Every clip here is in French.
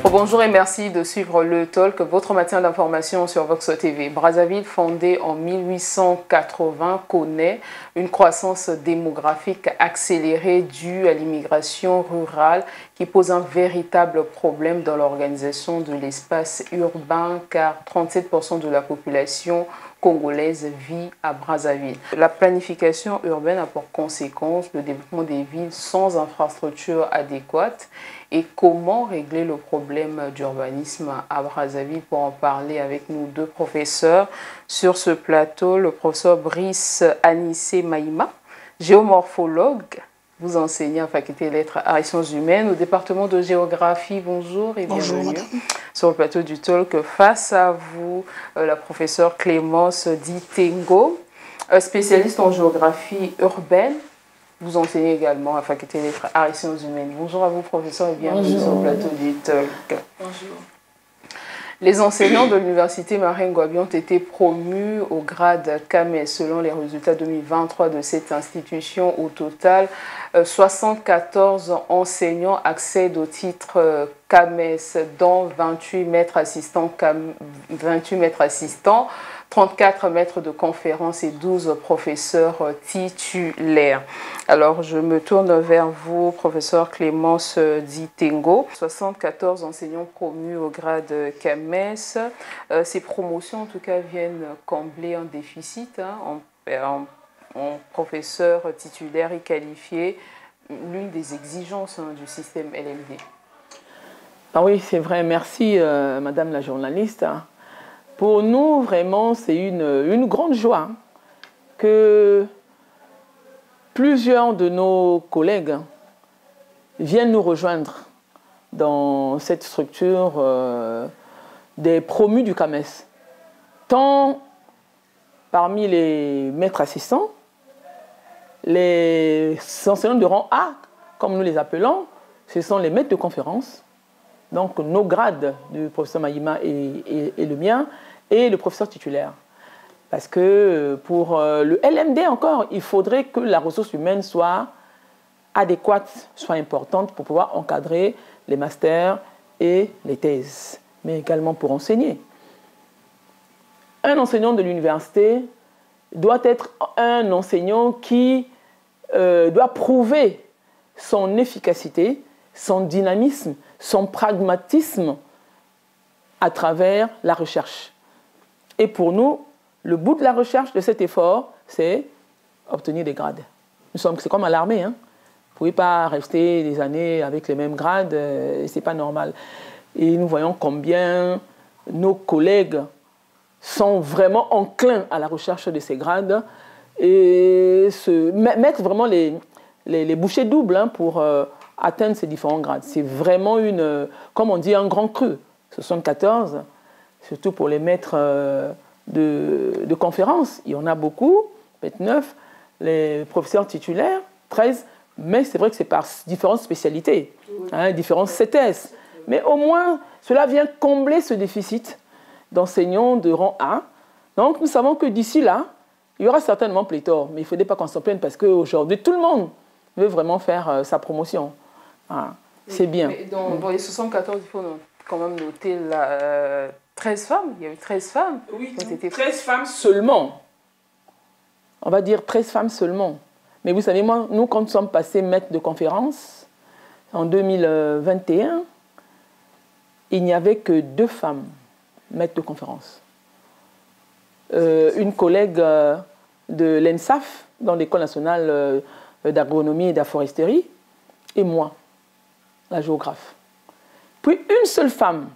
Bonjour et merci de suivre le Talk, votre matin d'information sur Vox TV. Brazzaville, fondée en 1880, connaît une croissance démographique accélérée due à l'immigration rurale qui pose un véritable problème dans l'organisation de l'espace urbain car 37% de la population congolaise vit à Brazzaville. La planification urbaine a pour conséquence le développement des villes sans infrastructures adéquates. Et comment régler le problème d'urbanisme à Brazzaville? Pour en parler avec nous, deux professeurs sur ce plateau. Le professeur Brice Anissé Maïma, géomorphologue, vous enseignez en faculté des lettres et sciences humaines au département de géographie. Bonjour et bienvenue. Bonjour, sur le plateau du Talk. Face à vous, la professeure Clémence Ditengo, spécialiste en géographie urbaine. Vous enseignez également à la faculté des lettres et sciences humaines. Bonjour à vous, professeur, et bienvenue sur le plateau du Talk. Bonjour. Les enseignants de l'université Marien Ngouabi ont été promus au grade CAMES. Selon les résultats 2023 de cette institution, au total, 74 enseignants accèdent au titre CAMES, dont 28 maîtres assistants, 34 maîtres de conférences et 12 professeurs titulaires. Alors, je me tourne vers vous, professeur Clémence Ditengo. 74 enseignants promus au grade CAMES. Ces promotions, en tout cas, viennent combler un déficit en professeurs titulaires et qualifiés, l'une des exigences du système LMD. Ah oui, c'est vrai. Merci, madame la journaliste. Pour nous, vraiment, c'est une grande joie que plusieurs de nos collègues viennent nous rejoindre dans cette structure des promus du CAMES. Tant parmi les maîtres assistants, les enseignants de rang A, comme nous les appelons, ce sont les maîtres de conférence. Donc nos grades du professeur Maïma et le mien, et le professeur titulaire. Parce que pour le LMD encore, il faudrait que la ressource humaine soit adéquate, soit importante pour pouvoir encadrer les masters et les thèses, mais également pour enseigner. Un enseignant de l'université doit être un enseignant qui doit prouver son efficacité, son dynamisme, son pragmatisme à travers la recherche. Et pour nous, le bout de la recherche de cet effort, c'est obtenir des grades. C'est comme à l'armée, hein. Vous ne pouvez pas rester des années avec les mêmes grades, ce n'est pas normal. Et nous voyons combien nos collègues sont vraiment enclins à la recherche de ces grades et mettre vraiment les bouchées doubles hein, pour atteindre ces différents grades. C'est vraiment comme on dit, un grand cru. 74, surtout pour les maîtres de conférences, il y en a beaucoup, 29, les professeurs titulaires, 13, mais c'est vrai que c'est par différentes spécialités, hein, différents CTS. Mais au moins, cela vient combler ce déficit d'enseignants de rang A. Donc nous savons que d'ici là, il y aura certainement pléthore, mais il ne faudrait pas qu'on s'en plaigne parce qu'aujourd'hui, tout le monde veut vraiment faire sa promotion. Ah, c'est bien. Mais dans les 74, il faut quand même noter 13 femmes. Il y a eu 13 femmes. Oui, 13 femmes seulement. On va dire 13 femmes seulement. Mais vous savez, moi, nous, quand nous sommes passés maîtres de conférence, en 2021, il n'y avait que 2 femmes maîtres de conférence. Une collègue de l'ENSAF, dans l'École nationale d'agronomie et d'aforesterie, et moi, la géographe. Puis une seule femme,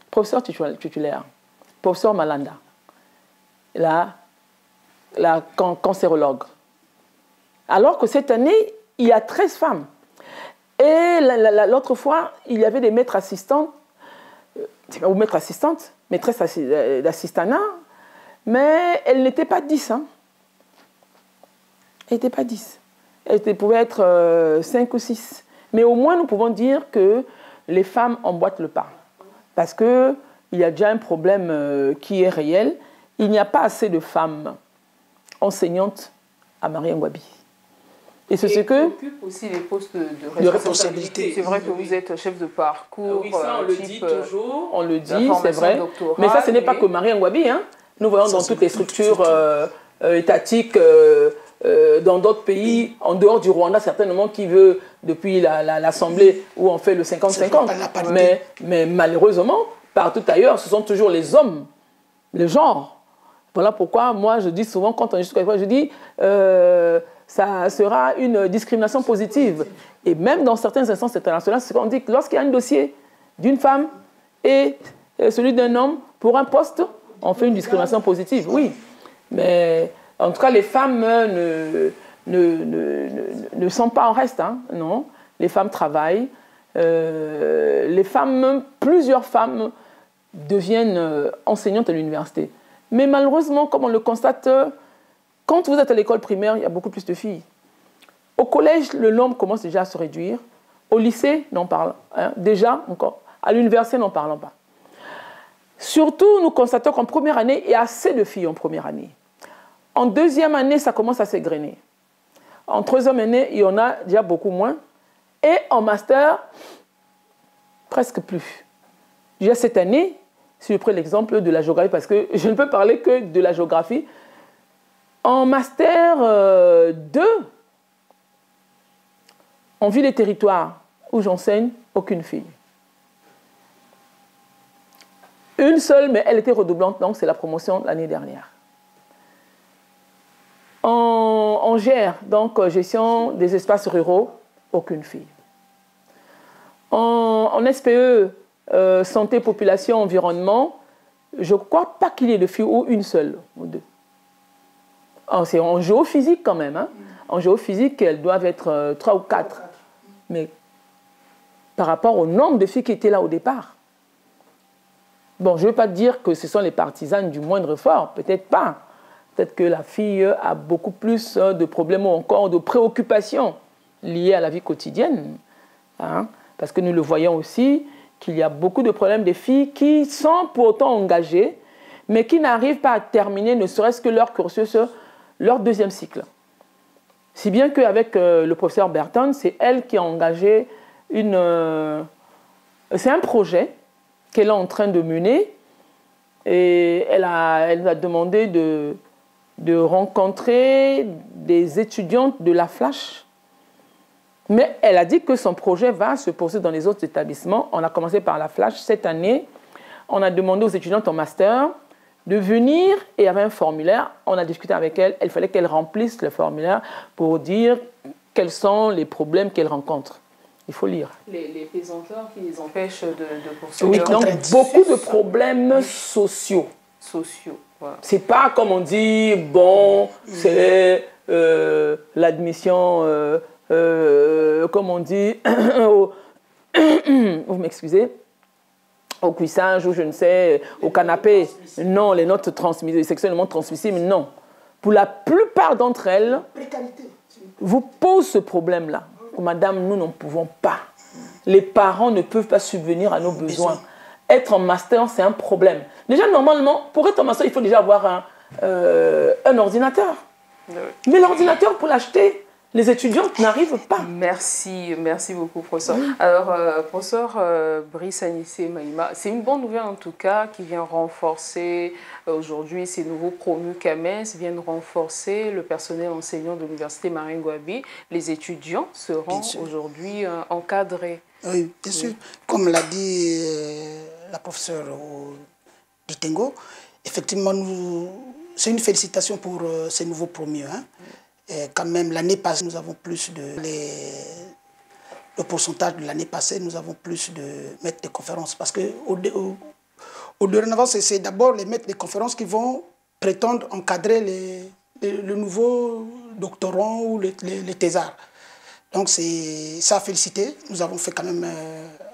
professeur titulaire, professeur Malanda, la cancérologue. Alors que cette année, il y a 13 femmes. Et l'autre fois, il y avait des maîtres assistants, ou maîtres assistantes, maîtresses d'assistanat, mais elles n'étaient pas 10. Hein. Elles n'étaient pas 10. Elles pouvaient être 5 ou 6. Mais au moins, nous pouvons dire que les femmes emboîtent le pas. Parce qu'il y a déjà un problème qui est réel. Il n'y a pas assez de femmes enseignantes à Marien Ngouabi. Et c'est ce que... occupe aussi les postes de responsabilité. C'est vrai que vous êtes chef de parcours. Oui, ça, on le dit toujours. On le dit, c'est vrai. Mais ça, ce n'est pas que Marie Ngouabi. Hein. Nous voyons dans toutes les structures étatiques, dans d'autres pays, en dehors du Rwanda, certainement, qui veut, depuis l'Assemblée, où on fait le 50-50. Mais malheureusement, partout ailleurs, ce sont toujours les hommes, le genre. Voilà pourquoi, moi, je dis souvent, quand on est jusqu'à je dis, ça sera une discrimination positive. Et même dans certaines instances internationales, c'est qu'on dit que lorsqu'il y a un dossier d'une femme et celui d'un homme pour un poste, on fait une discrimination positive, oui. Mais en tout cas, les femmes ne sont pas en reste, hein, non. Les femmes travaillent. Les femmes, plusieurs femmes deviennent enseignantes à l'université. Mais malheureusement, comme on le constate, quand vous êtes à l'école primaire, il y a beaucoup plus de filles. Au collège, le nombre commence déjà à se réduire. Au lycée, n'en parlons pas. Déjà, encore. À l'université, n'en parlons pas. Surtout, nous constatons qu'en première année, il y a assez de filles en première année. En deuxième année, ça commence à s'égrener. En troisième année, il y en a déjà beaucoup moins. Et en master, presque plus. Déjà cette année, si je prends l'exemple de la géographie, parce que je ne peux parler que de la géographie, en master 2, en ville et territoire, où j'enseigne, aucune fille. Une seule, mais elle était redoublante, donc c'est la promotion l'année dernière. En GER, donc gestion des espaces ruraux, aucune fille. En SPE, santé, population, environnement, je ne crois pas qu'il y ait de filles ou une seule ou deux. C'est en géophysique quand même. Hein. En géophysique, elles doivent être 3 ou 4. Mais par rapport au nombre de filles qui étaient là au départ. Bon, je ne veux pas dire que ce sont les partisanes du moindre effort, peut-être pas. Peut-être que la fille a beaucoup plus de problèmes ou encore de préoccupations liées à la vie quotidienne. Hein, parce que nous le voyons aussi, qu'il y a beaucoup de problèmes des filles qui sont pourtant engagées, mais qui n'arrivent pas à terminer ne serait-ce que leur cursus, leur deuxième cycle. Si bien qu'avec le professeur Berton, c'est elle qui a engagé c'est un projet qu'elle est en train de mener et elle a demandé de rencontrer des étudiantes de la Flash. Mais elle a dit que son projet va se poursuivre dans les autres établissements. On a commencé par la Flash cette année. On a demandé aux étudiantes en master de venir et il y avait un formulaire. On a discuté avec elle. Il fallait qu'elle remplisse le formulaire pour dire quels sont les problèmes qu'elle rencontre. Il faut lire. Les pesanteurs qui les empêchent de poursuivre. Oui, donc beaucoup de problèmes sociaux. Voilà. C'est pas comme on dit, bon, c'est l'admission, comme on dit, vous m'excusez, au cuissage ou je ne sais, au canapé. Non, les notes transmissibles, sexuellement transmissibles, non. Pour la plupart d'entre elles, vous posez ce problème-là. Madame, nous n'en pouvons pas. Les parents ne peuvent pas subvenir à nos besoins. Être en master, c'est un problème. Déjà, normalement, pour être en master, il faut déjà avoir un ordinateur. Mais l'ordinateur, pour l'acheter, les étudiantes n'arrivent pas. Merci beaucoup, professeur. Alors, professeur Brice Anissé Maïma, c'est une bonne nouvelle en tout cas qui vient renforcer aujourd'hui ces nouveaux promus CAMES, viennent renforcer le personnel enseignant de l'université Marie Ngouabi. Les étudiants seront aujourd'hui encadrés. Oui, bien sûr. Comme l'a dit la professeure Ditengo, effectivement, c'est une félicitation pour ces nouveaux promus. Hein. Et quand même, l'année passée, nous avons plus le pourcentage de l'année passée, nous avons plus de maîtres de conférences. Parce qu'au dorénavant, c'est d'abord les maîtres de conférences qui vont prétendre encadrer le nouveau doctorant ou les thésards. Donc, c'est ça à féliciter. Nous avons fait quand même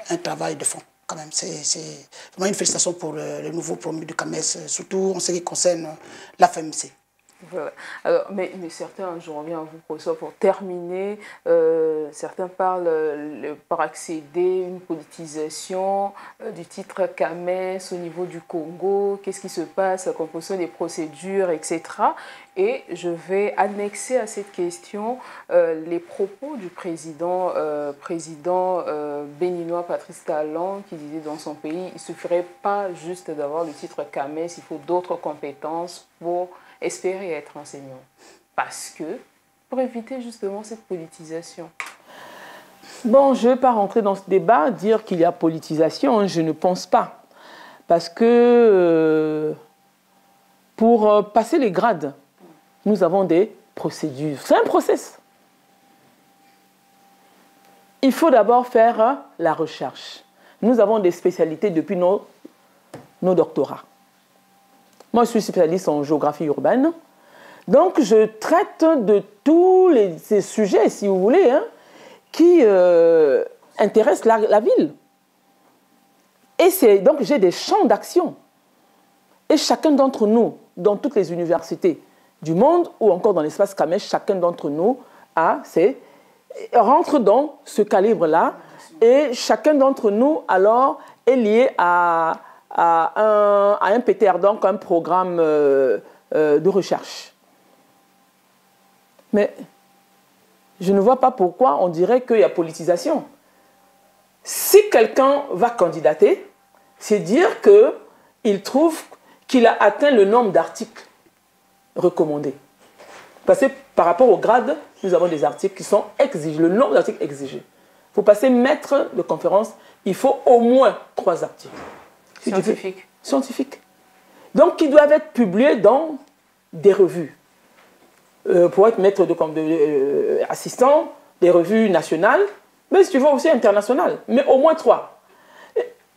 un travail de fond. Quand même, c'est vraiment une félicitation pour le nouveau promu du CAMES, surtout en ce qui concerne la FMC. Voilà. Alors, mais certains, je reviens à vous, professeur, pour terminer, certains parlent par accéder une politisation du titre CAMES au niveau du Congo, qu'est-ce qui se passe, la composition des procédures, etc. Et je vais annexer à cette question les propos du président béninois Patrice Talon qui disait dans son pays, il ne suffirait pas juste d'avoir le titre CAMES, il faut d'autres compétences pour espérer être enseignant. Parce que, pour éviter justement cette politisation. Bon, je ne vais pas rentrer dans ce débat, dire qu'il y a politisation, je ne pense pas. Parce que pour passer les grades, nous avons des procédures. C'est un process. Il faut d'abord faire la recherche. Nous avons des spécialités depuis nos doctorats. Moi, je suis spécialiste en géographie urbaine. Donc, je traite de tous ces sujets, si vous voulez, hein, qui intéressent la ville. Et donc, j'ai des champs d'action. Et chacun d'entre nous, dans toutes les universités du monde, ou encore dans l'espace CAMES, chacun d'entre nous rentre dans ce calibre-là. Et chacun d'entre nous, alors, est lié à un PTR, donc un programme de recherche. Mais je ne vois pas pourquoi on dirait qu'il y a politisation. Si quelqu'un va candidater, c'est dire qu'il trouve qu'il a atteint le nombre d'articles recommandés. Parce que par rapport au grade, nous avons des articles qui sont exigés, le nombre d'articles exigés. Pour passer maître de conférence, il faut au moins 3 articles. Scientifiques. Scientifiques. Donc, qui doivent être publiés dans des revues. Pour être maître assistant, des revues nationales, mais si tu veux aussi internationales, mais au moins 3.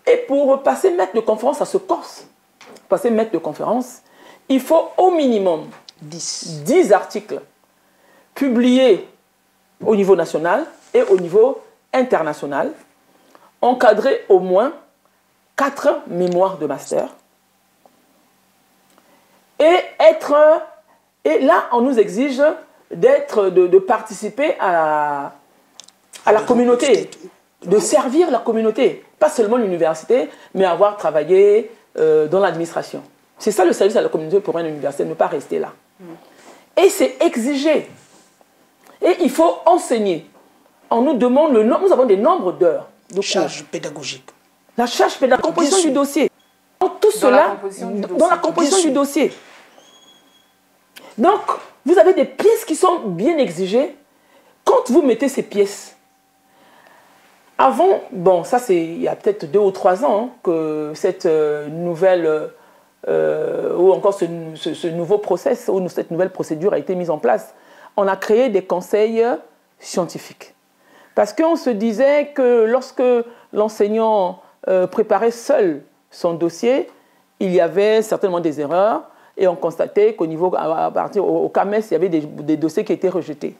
Et pour passer maître de conférence, ça se corse. Passer maître de conférence, il faut au minimum 10 articles publiés au niveau national et au niveau international, encadrés au moins 4 mémoires de master. Et là, on nous exige de participer à la communauté, de servir la communauté. Pas seulement l'université, mais avoir travaillé dans l'administration. C'est ça le service à la communauté pour une université, ne pas rester là. Et c'est exigé. Et il faut enseigner. On nous demande le nombre, nous avons des nombres d'heures de charge pédagogique. La charge pédagogique, la composition du dossier. Donc, tout cela dans la composition du dossier. Donc, vous avez des pièces qui sont bien exigées. Quand vous mettez ces pièces, avant, bon, ça c'est il y a peut-être 2 ou 3 ans que cette nouvelle, ou encore ce nouveau process, ou cette nouvelle procédure a été mise en place. On a créé des conseils scientifiques. Parce qu'on se disait que lorsque l'enseignant préparait seul son dossier, il y avait certainement des erreurs et on constatait qu'au niveau, au CAMES, il y avait des dossiers qui étaient rejetés.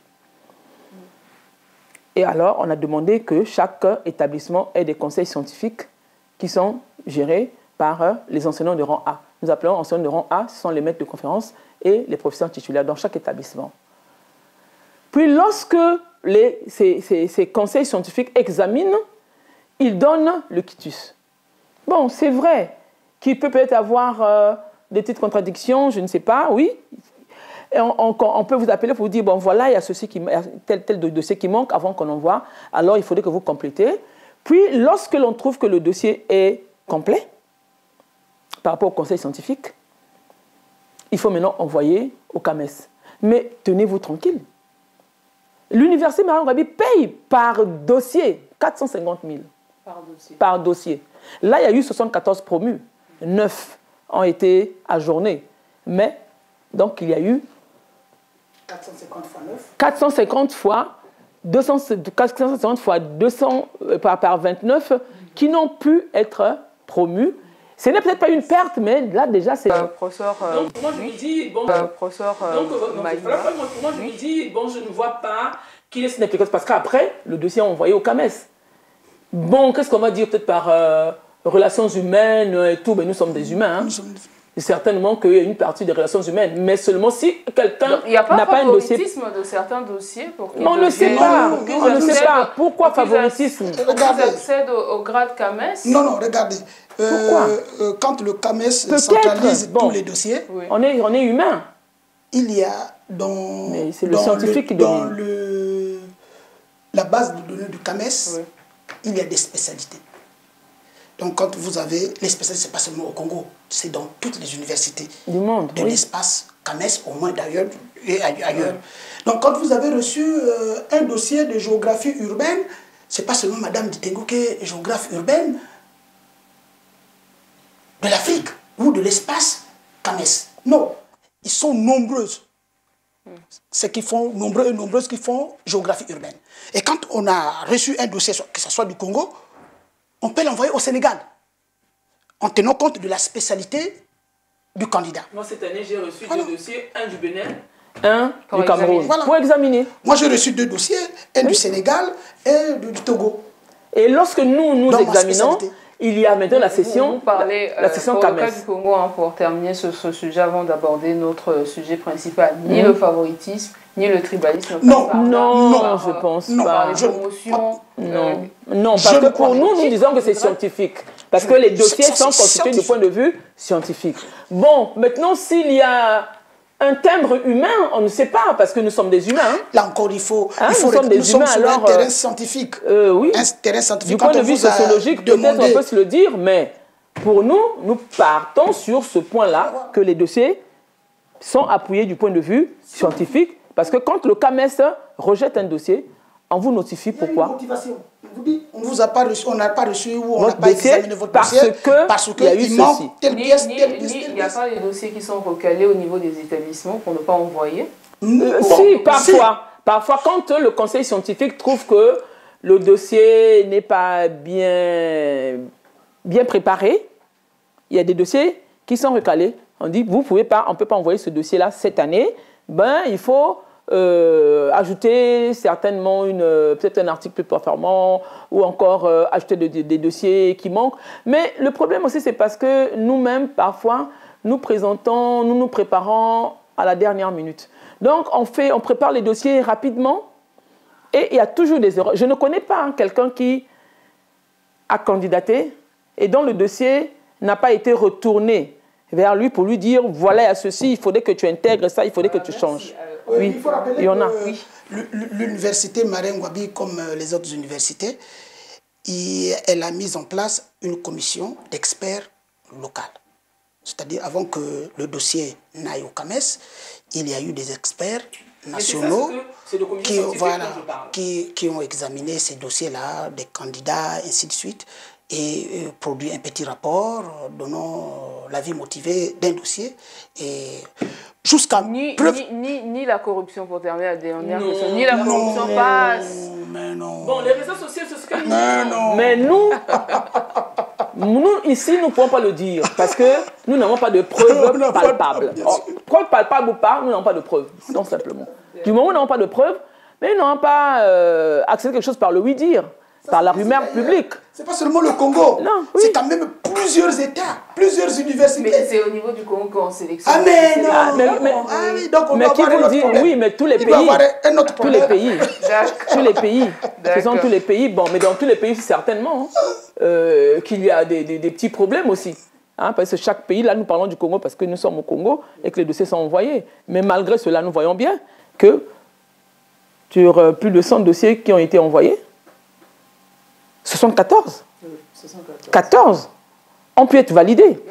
Et alors, on a demandé que chaque établissement ait des conseils scientifiques qui sont gérés par les enseignants de rang A. Nous appelons enseignants de rang A, ce sont les maîtres de conférences et les professeurs titulaires dans chaque établissement. Puis lorsque ces conseils scientifiques examinent, ils donnent le quitus. Bon, c'est vrai qu'il peut peut-être avoir des petites contradictions, je ne sais pas, oui. Et on peut vous appeler pour vous dire, bon voilà, il y a ceci tel dossier qui manque avant qu'on envoie, alors il faudrait que vous complétez. Puis lorsque l'on trouve que le dossier est complet, par rapport au conseil scientifique, il faut maintenant envoyer au CAMES. Mais tenez-vous tranquille. L'université Mariam Gabi paye par dossier 450 000. Par dossier. Là, il y a eu 74 promus. 9 ont été ajournés. Mais, donc, il y a eu 450 fois 9. 450 fois 200 par 29 qui n'ont pu être promus. Ce n'est peut-être pas une perte, mais là déjà c'est... Professeur, donc moi je me dis, bon, professeur moi je me dis, bon, je ne vois pas qu'il est significatif parce qu'après, le dossier est envoyé au CAMES. Bon, qu'est-ce qu'on va dire peut-être par relations humaines et tout, mais nous sommes des humains. Hein. certainement qu'il y a une partie des relations humaines, mais seulement si quelqu'un n'a pas un dossier. Il n'y a pas favoritisme de certains dossiers pour on ne sait pas. On ne sait pas. Pourquoi favoritisme? Regardez. Ils accèdent au grade CAMES. Non, regardez. Pourquoi quand le CAMES centralise tous les dossiers, oui. on est humain. Il y a dans la base de données du CAMES, oui. Il y a des spécialités. Donc, quand vous avez les spécialités, ce n'est pas seulement au Congo, c'est dans toutes les universités du monde, de l'espace CAMES, au moins d'ailleurs et ailleurs. Donc, quand vous avez reçu un dossier de géographie urbaine, ce n'est pas seulement Madame Ditengo qui est géographe urbaine de l'Afrique ou de l'espace CAMES. Non, ils sont nombreuses. Ceux qui font, nombreux et nombreuses qui font géographie urbaine. Et quand on a reçu un dossier, que ce soit du Congo, on peut l'envoyer au Sénégal, en tenant compte de la spécialité du candidat. Moi, cette année, j'ai reçu deux dossiers, un du Bénin, un du Cameroun, pour examiner. Moi, j'ai reçu 2 dossiers, un du Sénégal et du Togo. Et lorsque nous examinons, il y a maintenant la session, vous parlez, la session pour CAMES. le cas du Congo, hein, pour terminer ce sujet avant d'aborder notre sujet principal, ni le favoritisme, ni le tribalisme. Non, je pense pas. Les promotions. Non, parce que pour nous, nous disons que c'est scientifique. Parce que les dossiers sont constitués du point de vue scientifique. Bon, maintenant, s'il y a un timbre humain, on ne sait pas, parce que nous sommes des humains. Hein. Là encore, nous sommes sur un terrain scientifique. Oui. Un terrain scientifique. Du point de vue sociologique, peut-être on peut se le dire, mais pour nous, nous partons sur ce point-là, que les dossiers sont appuyés du point de vue scientifique, parce que quand le CAMES rejette un dossier, on vous notifie pourquoi. Il y a une motivation. On vous dit, on n'a pas reçu ou on n'a pas examiné votre dossier parce qu'il manque telle pièce, telle pièce. Il n'y a pas des dossiers qui sont recalés au niveau des établissements pour ne pas envoyer. Si, parfois. Parfois, quand le conseil scientifique trouve que le dossier n'est pas bien préparé, il y a des dossiers qui sont recalés. On dit, vous pouvez pas, on ne peut pas envoyer ce dossier-là cette année. Ben, il faut ajouter certainement peut-être un article plus performant ou encore ajouter des dossiers qui manquent. Mais le problème aussi, c'est parce que nous-mêmes, parfois, nous nous préparons à la dernière minute. Donc, on prépare les dossiers rapidement et il y a toujours des erreurs. Je ne connais pas quelqu'un qui a candidaté et dont le dossier n'a pas été retourné vers lui pour lui dire, voilà, à ceci, il faudrait que tu intègres ça, il faudrait que tu changes. Oui, il faut rappeler il y en a. L'université Marien Ngouabi, comme les autres universités, elle a mis en place une commission d'experts locaux. C'est-à-dire, avant que le dossier n'aille au CAMES, il y a eu des experts nationaux qui ont examiné ces dossiers-là, des candidats, ainsi de suite, et produit un petit rapport donnant l'avis motivé d'un dossier. Et jusqu'à ni la corruption, pour terminer la dernière question, ni la corruption passe. Mais non. Bon, les réseaux sociaux, c'est ce que mais nous, ici, nous ne pouvons pas le dire parce que nous n'avons pas de preuves palpables. Preuves palpables ou pas, nous n'avons pas de preuves, tout simplement. Du moment où nous n'avons pas de preuves, mais nous n'avons pas accédé quelque chose par le oui-dire, par la rumeur publique. C'est pas seulement le Congo, oui. C'est quand même plusieurs États, plusieurs universités. Mais c'est au niveau du Congo qu'on sélectionne. Ah mais non, oui. Donc on mais doit qui avoir vous dit, oui, mais tous les pays, tous les pays, ce sont tous les pays, bon, mais dans tous les pays, certainement, qu'il y a des petits problèmes aussi. Hein, parce que chaque pays, là nous parlons du Congo parce que nous sommes au Congo et que les dossiers sont envoyés. Mais malgré cela, nous voyons bien que sur plus de 100 dossiers qui ont été envoyés, 74. 14 ont pu être validés.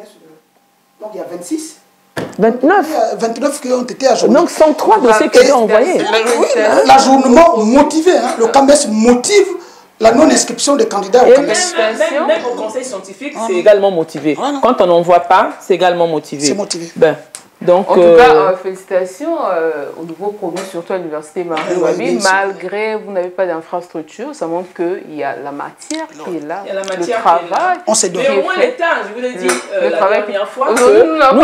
Donc il y a 26. 29 qui ont été ajournés. Donc 103 dossiers qui ont été envoyés. L'ajournement motivé, hein, le CAMES motive la non-inscription des candidats au CAMES. Même au conseil scientifique, c'est également motivé. Quand on n'en voit pas, c'est également motivé. C'est motivé. Donc, en tout cas, félicitations au nouveau promu, surtout à l'université Marien Ngouabi. Malgré vous n'avez pas d'infrastructure, ça montre qu'il y a la matière qui est là. Il y a la matière le travail. On s'est donné. Mais au moins l'État, je vous l'ai dit la dernière fois. Nous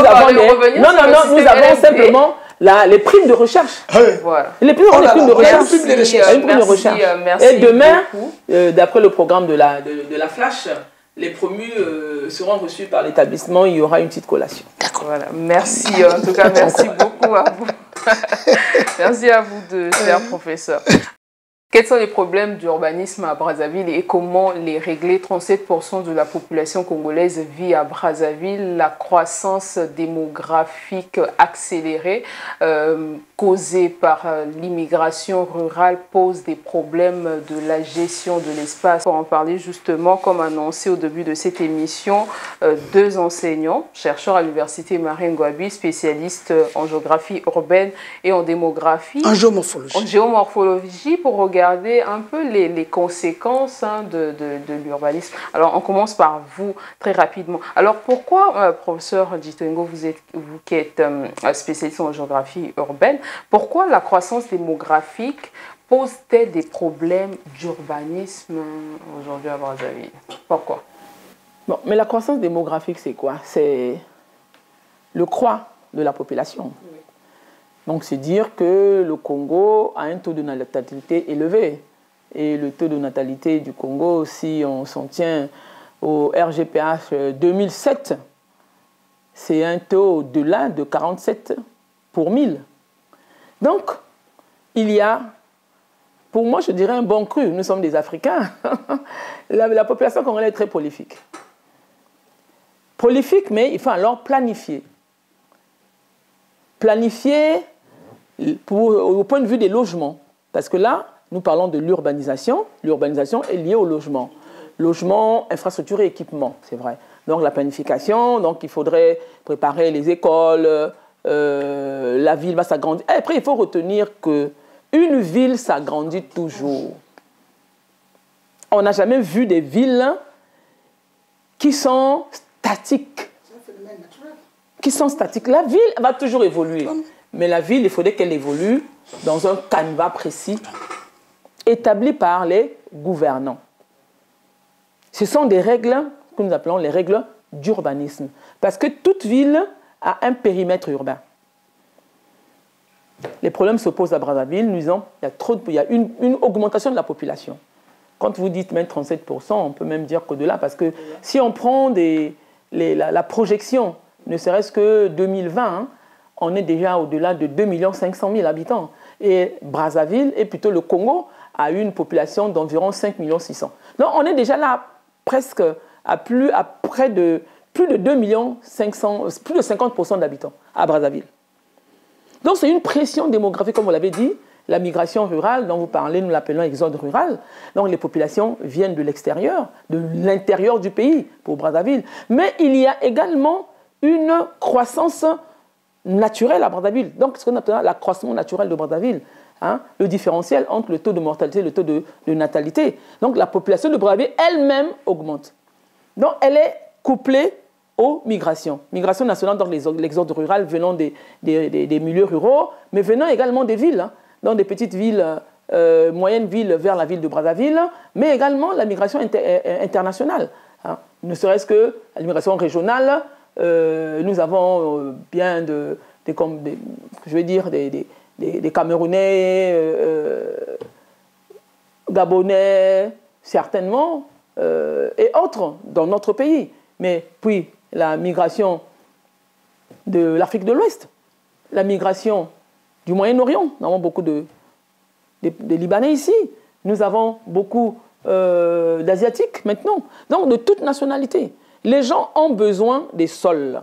avons simplement les primes de recherche. Voilà. Les primes de recherche. Merci. Et demain, d'après le programme de la Flash, les promus seront reçus par l'établissement, il y aura une petite collation. D'accord. Voilà. Merci, en tout cas, merci beaucoup à vous. Merci à vous deux, chers professeurs. Quels sont les problèmes d'urbanisme à Brazzaville et comment les régler? 37% de la population congolaise vit à Brazzaville. La croissance démographique accélérée causée par l'immigration rurale pose des problèmes de la gestion de l'espace. Pour en parler justement, comme annoncé au début de cette émission, deux enseignants, chercheurs à l'université Marien Ngouabi, spécialistes en géographie urbaine et en démographie. En géomorphologie. En géomorphologie pour regarder un peu les conséquences de l'urbanisme. Alors, on commence par vous, très rapidement. Alors, pourquoi, professeur Djitengo, vous qui êtes spécialiste en géographie urbaine, pourquoi la croissance démographique pose-t-elle des problèmes d'urbanisme aujourd'hui à Brazzaville? Pourquoi? Bon, mais la croissance démographique, c'est quoi? C'est le croît de la population. Oui. Donc, c'est dire que le Congo a un taux de natalité élevé. Et le taux de natalité du Congo, si on s'en tient au RGPH 2007, c'est un taux au-delà de 47 pour 1000. Donc, il y a, pour moi, je dirais un bon cru. Nous sommes des Africains. La population congolaise est très prolifique. Prolifique, mais il faut alors planifier. Planifier au point de vue des logements. Parce que là, nous parlons de l'urbanisation. L'urbanisation est liée au logement. Logement, infrastructure et équipement, c'est vrai. Donc la planification, donc il faudrait préparer les écoles, la ville va s'agrandir. Après, il faut retenir qu'une ville s'agrandit toujours. On n'a jamais vu des villes qui sont statiques. C'est un phénomène naturel. Qui sont statiques. La ville va toujours évoluer. Mais la ville, il faudrait qu'elle évolue dans un canevas précis établi par les gouvernants. Ce sont des règles que nous appelons les règles d'urbanisme. Parce que toute ville a un périmètre urbain. Les problèmes se posent à Brazzaville, nous disons il y a une augmentation de la population. Quand vous dites même 37%, on peut même dire qu'au-delà, parce que si on prend la projection, ne serait-ce que 2020, hein, on est déjà au-delà de 2 500 000 habitants. Et Brazzaville, et plutôt le Congo, a une population d'environ 5 600 000. Donc on est déjà là presque à près de plus de 2 500 000, plus de 50% d'habitants à Brazzaville. Donc c'est une pression démographique, comme vous l'avez dit, la migration rurale dont vous parlez, nous l'appelons exode rural. Donc les populations viennent de l'extérieur, de l'intérieur du pays pour Brazzaville. Mais il y a également une croissance naturelle à Brazzaville. Donc ce qu'on appelle l'accroissement naturel de Brazzaville. Hein, le différentiel entre le taux de mortalité et le taux de natalité. Donc la population de Brazzaville elle-même augmente. Donc elle est couplée aux migrations. Migration nationale, donc l'exode rural venant des milieux ruraux, mais venant également des villes, hein, dans des petites villes, moyennes villes vers la ville de Brazzaville, mais également la migration internationale. Hein. Ne serait-ce que la migration régionale, nous avons bien des Camerounais, Gabonais, certainement, et autres dans notre pays. Mais puis, la migration de l'Afrique de l'Ouest, la migration du Moyen-Orient, nous avons beaucoup de Libanais ici, nous avons beaucoup d'Asiatiques maintenant, donc de toute nationalité. Les gens ont besoin des sols.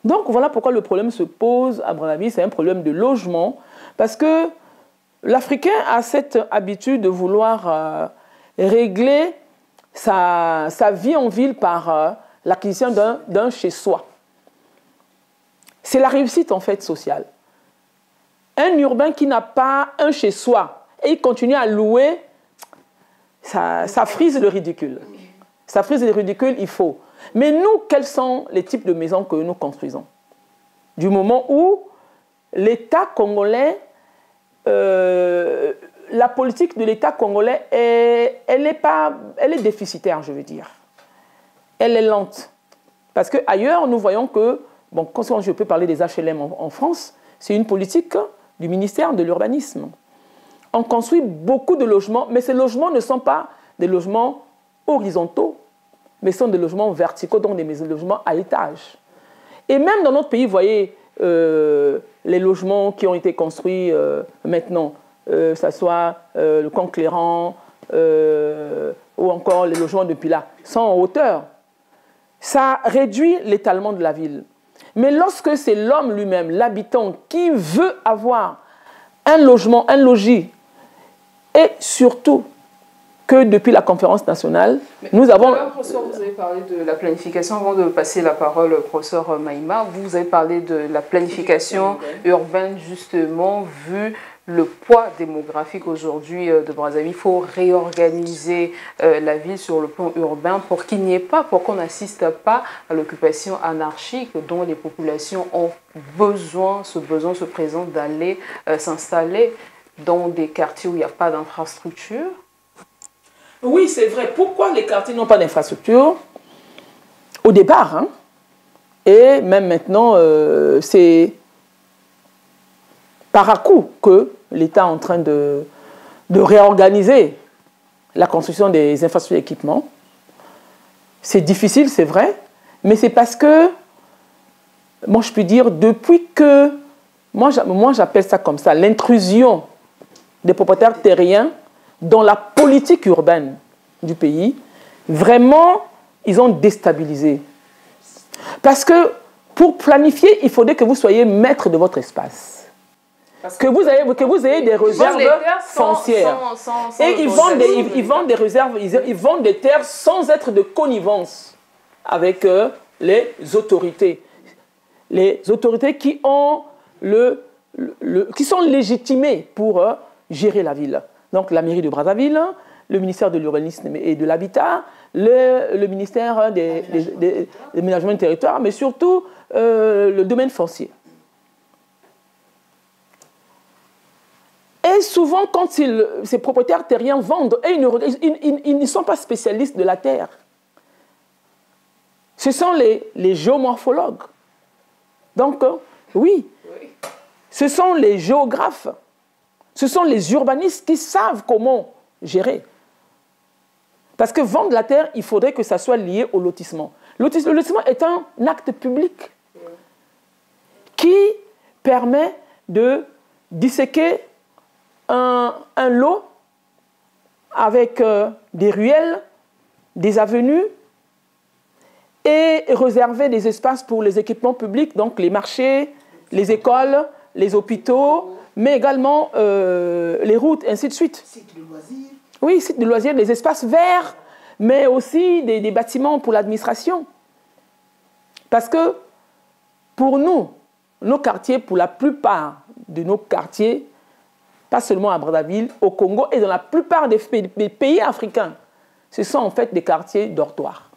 Donc voilà pourquoi le problème se pose à Brazzaville, c'est un problème de logement, parce que l'Africain a cette habitude de vouloir régler sa vie en ville par l'acquisition d'un chez-soi. C'est la réussite en fait sociale. Un urbain qui n'a pas un chez-soi et il continue à louer, ça frise le ridicule. Ça frise le ridicule, il faut. Mais nous, quels sont les types de maisons que nous construisons? Du moment où l'État congolais, la politique de l'État congolais, elle est déficitaire, je veux dire. Elle est lente. Parce qu'ailleurs, nous voyons que, bon, quand je peux parler des HLM en France, c'est une politique du ministère de l'Urbanisme. On construit beaucoup de logements, mais ces logements ne sont pas des logements horizontaux, mais sont des logements verticaux, donc des logements à étage. Et même dans notre pays, vous voyez, les logements qui ont été construits maintenant, que ce soit le Conclérant ou encore les logements de Pilat, sont en hauteur. Ça réduit l'étalement de la ville. Mais lorsque c'est l'homme lui-même, l'habitant, qui veut avoir un logement, un logis, et surtout que depuis la conférence nationale, nous avons... Professeur, vous avez parlé de la planification. Avant de passer la parole au professeur Maïma, vous avez parlé de la planification urbaine, justement, vu le poids démographique aujourd'hui de Brazzaville. Il faut réorganiser la ville sur le plan urbain pour qu'il n'y ait pas, pour qu'on n'assiste pas à l'occupation anarchique dont les populations ont besoin, ce besoin se présente d'aller s'installer dans des quartiers où il n'y a pas d'infrastructure. Oui, c'est vrai. Pourquoi les quartiers n'ont pas d'infrastructure? Au départ, hein, et même maintenant, c'est par à-coup que l'État est en train de réorganiser la construction des infrastructures d'équipement. C'est difficile, c'est vrai, mais c'est parce que, moi je peux dire, depuis que, moi j'appelle ça comme ça, l'intrusion des propriétaires terriens dans la politique urbaine du pays, vraiment, ils ont déstabilisé. Parce que pour planifier, il faudrait que vous soyez maître de votre espace. Que vous ayez des réserves foncières. Et ils vendent des réserves, ils vendent des terres sans être de connivence avec les autorités. Les autorités qui ont qui sont légitimées pour gérer la ville. Donc la mairie de Brazzaville, le ministère de l'Urbanisme et de l'Habitat, le ministère des Aménagements du territoire, mais surtout le domaine foncier. Et souvent, quand ces propriétaires terriens vendent, et ils ne sont pas spécialistes de la terre. Ce sont les géomorphologues. Donc, oui, ce sont les géographes. Ce sont les urbanistes qui savent comment gérer. Parce que vendre la terre, il faudrait que ça soit lié au lotissement. Le lotissement est un acte public qui permet de disséquer un lot avec des ruelles, des avenues et réserver des espaces pour les équipements publics, donc les marchés, les écoles, les hôpitaux, mais également les routes, ainsi de suite. Sites de loisirs. Oui, sites de loisirs, des espaces verts, mais aussi des bâtiments pour l'administration. Parce que pour nous, nos quartiers, pour la plupart de nos quartiers, pas seulement à Brazzaville, au Congo et dans la plupart des pays africains, ce sont en fait des quartiers dortoirs.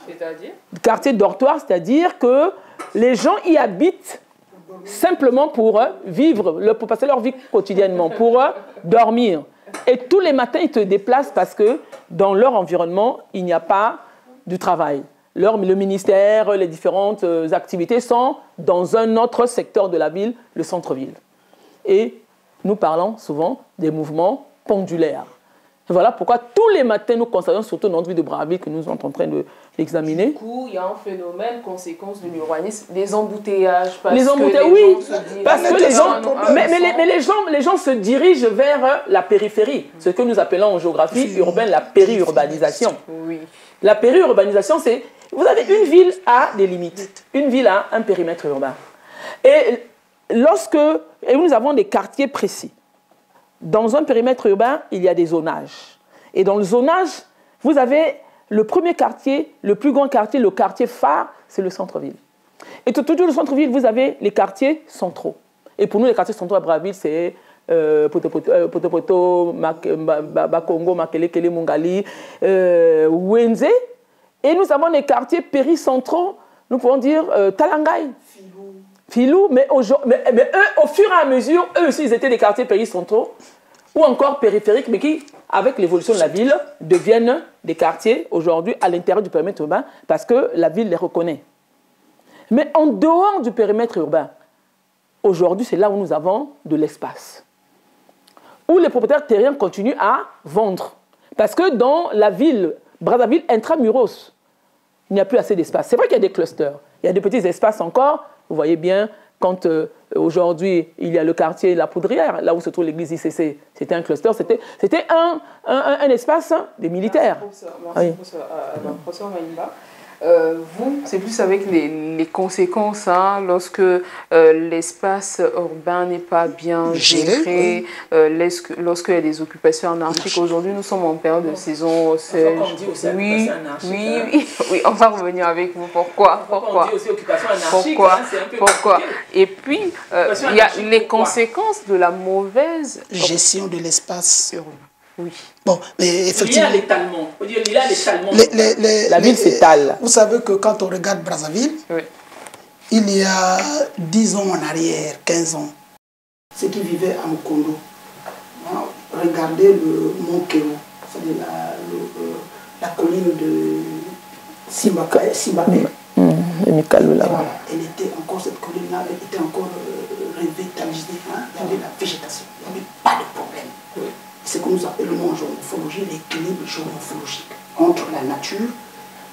C'est-à-dire? Des quartiers dortoirs, c'est-à-dire que les gens y habitent simplement pour vivre, pour passer leur vie quotidiennement, pour dormir. Et tous les matins, ils se déplacent parce que dans leur environnement, il n'y a pas de travail. Le ministère, les différentes activités sont dans un autre secteur de la ville, le centre-ville. Et nous parlons souvent des mouvements pendulaires. Et voilà pourquoi tous les matins, nous constatons, surtout dans notre ville de Brazzaville que nous sommes en train d'examiner. Du coup, il y a un phénomène, conséquence de l'urbanisme, des embouteillages. Les embouteillages, oui, parce que les gens, les gens se dirigent vers la périphérie, ce que nous appelons en géographie urbaine la périurbanisation. Oui. La périurbanisation, c'est, vous avez une ville à des limites, une ville a un périmètre urbain. Et nous avons des quartiers précis. Dans un périmètre urbain, il y a des zonages. Et dans le zonage, vous avez le premier quartier, le plus grand quartier, le quartier phare, c'est le centre-ville. Et tout autour du centre-ville, vous avez les quartiers centraux. Et pour nous, les quartiers centraux à Brazzaville, c'est Potopoto, Bakongo, Makelekele, Mungali, Wenze. Et nous avons les quartiers péricentraux, nous pouvons dire Talangai. Filou, mais eux, au fur et à mesure, eux aussi, ils étaient des quartiers péricentraux ou encore périphériques, mais qui, avec l'évolution de la ville, deviennent des quartiers aujourd'hui à l'intérieur du périmètre urbain parce que la ville les reconnaît. Mais en dehors du périmètre urbain, aujourd'hui, c'est là où nous avons de l'espace, où les propriétaires terriens continuent à vendre. Parce que dans la ville, Brazzaville, intramuros, il n'y a plus assez d'espace. C'est vrai qu'il y a des clusters, il y a des petits espaces encore. Vous voyez bien, quand aujourd'hui, il y a le quartier La Poudrière, là où se trouve l'église ICC, c'était un cluster, c'était un espace des militaires. Merci pour ça, professeur Maïmba. Vous, c'est plus avec les conséquences, hein, lorsque l'espace urbain n'est pas bien géré, lorsqu'il y a des occupations anarchiques. Aujourd'hui, nous sommes en période de saison sèche. Oui, on va revenir avec vous. Pourquoi? Et puis, il y a les conséquences de la mauvaise gestion de l'espace urbain. Oui. Bon, mais effectivement. Il y a l'étalement. La ville s'étale. Vous savez que quand on regarde Brazzaville, oui, il y a 10 ans en arrière, 15 ans, ceux qui vivaient à Mukondo, regardez le mont Kéo, c'est-à-dire la colline de Simbapé. Voilà, elle était encore, cette colline-là, elle était encore revitalisée. Hein? Il y avait la végétation, il n'y avait pas de problème. Oui. C'est ce que nous appelons en géomorphologie l'équilibre géomorphologique entre la nature,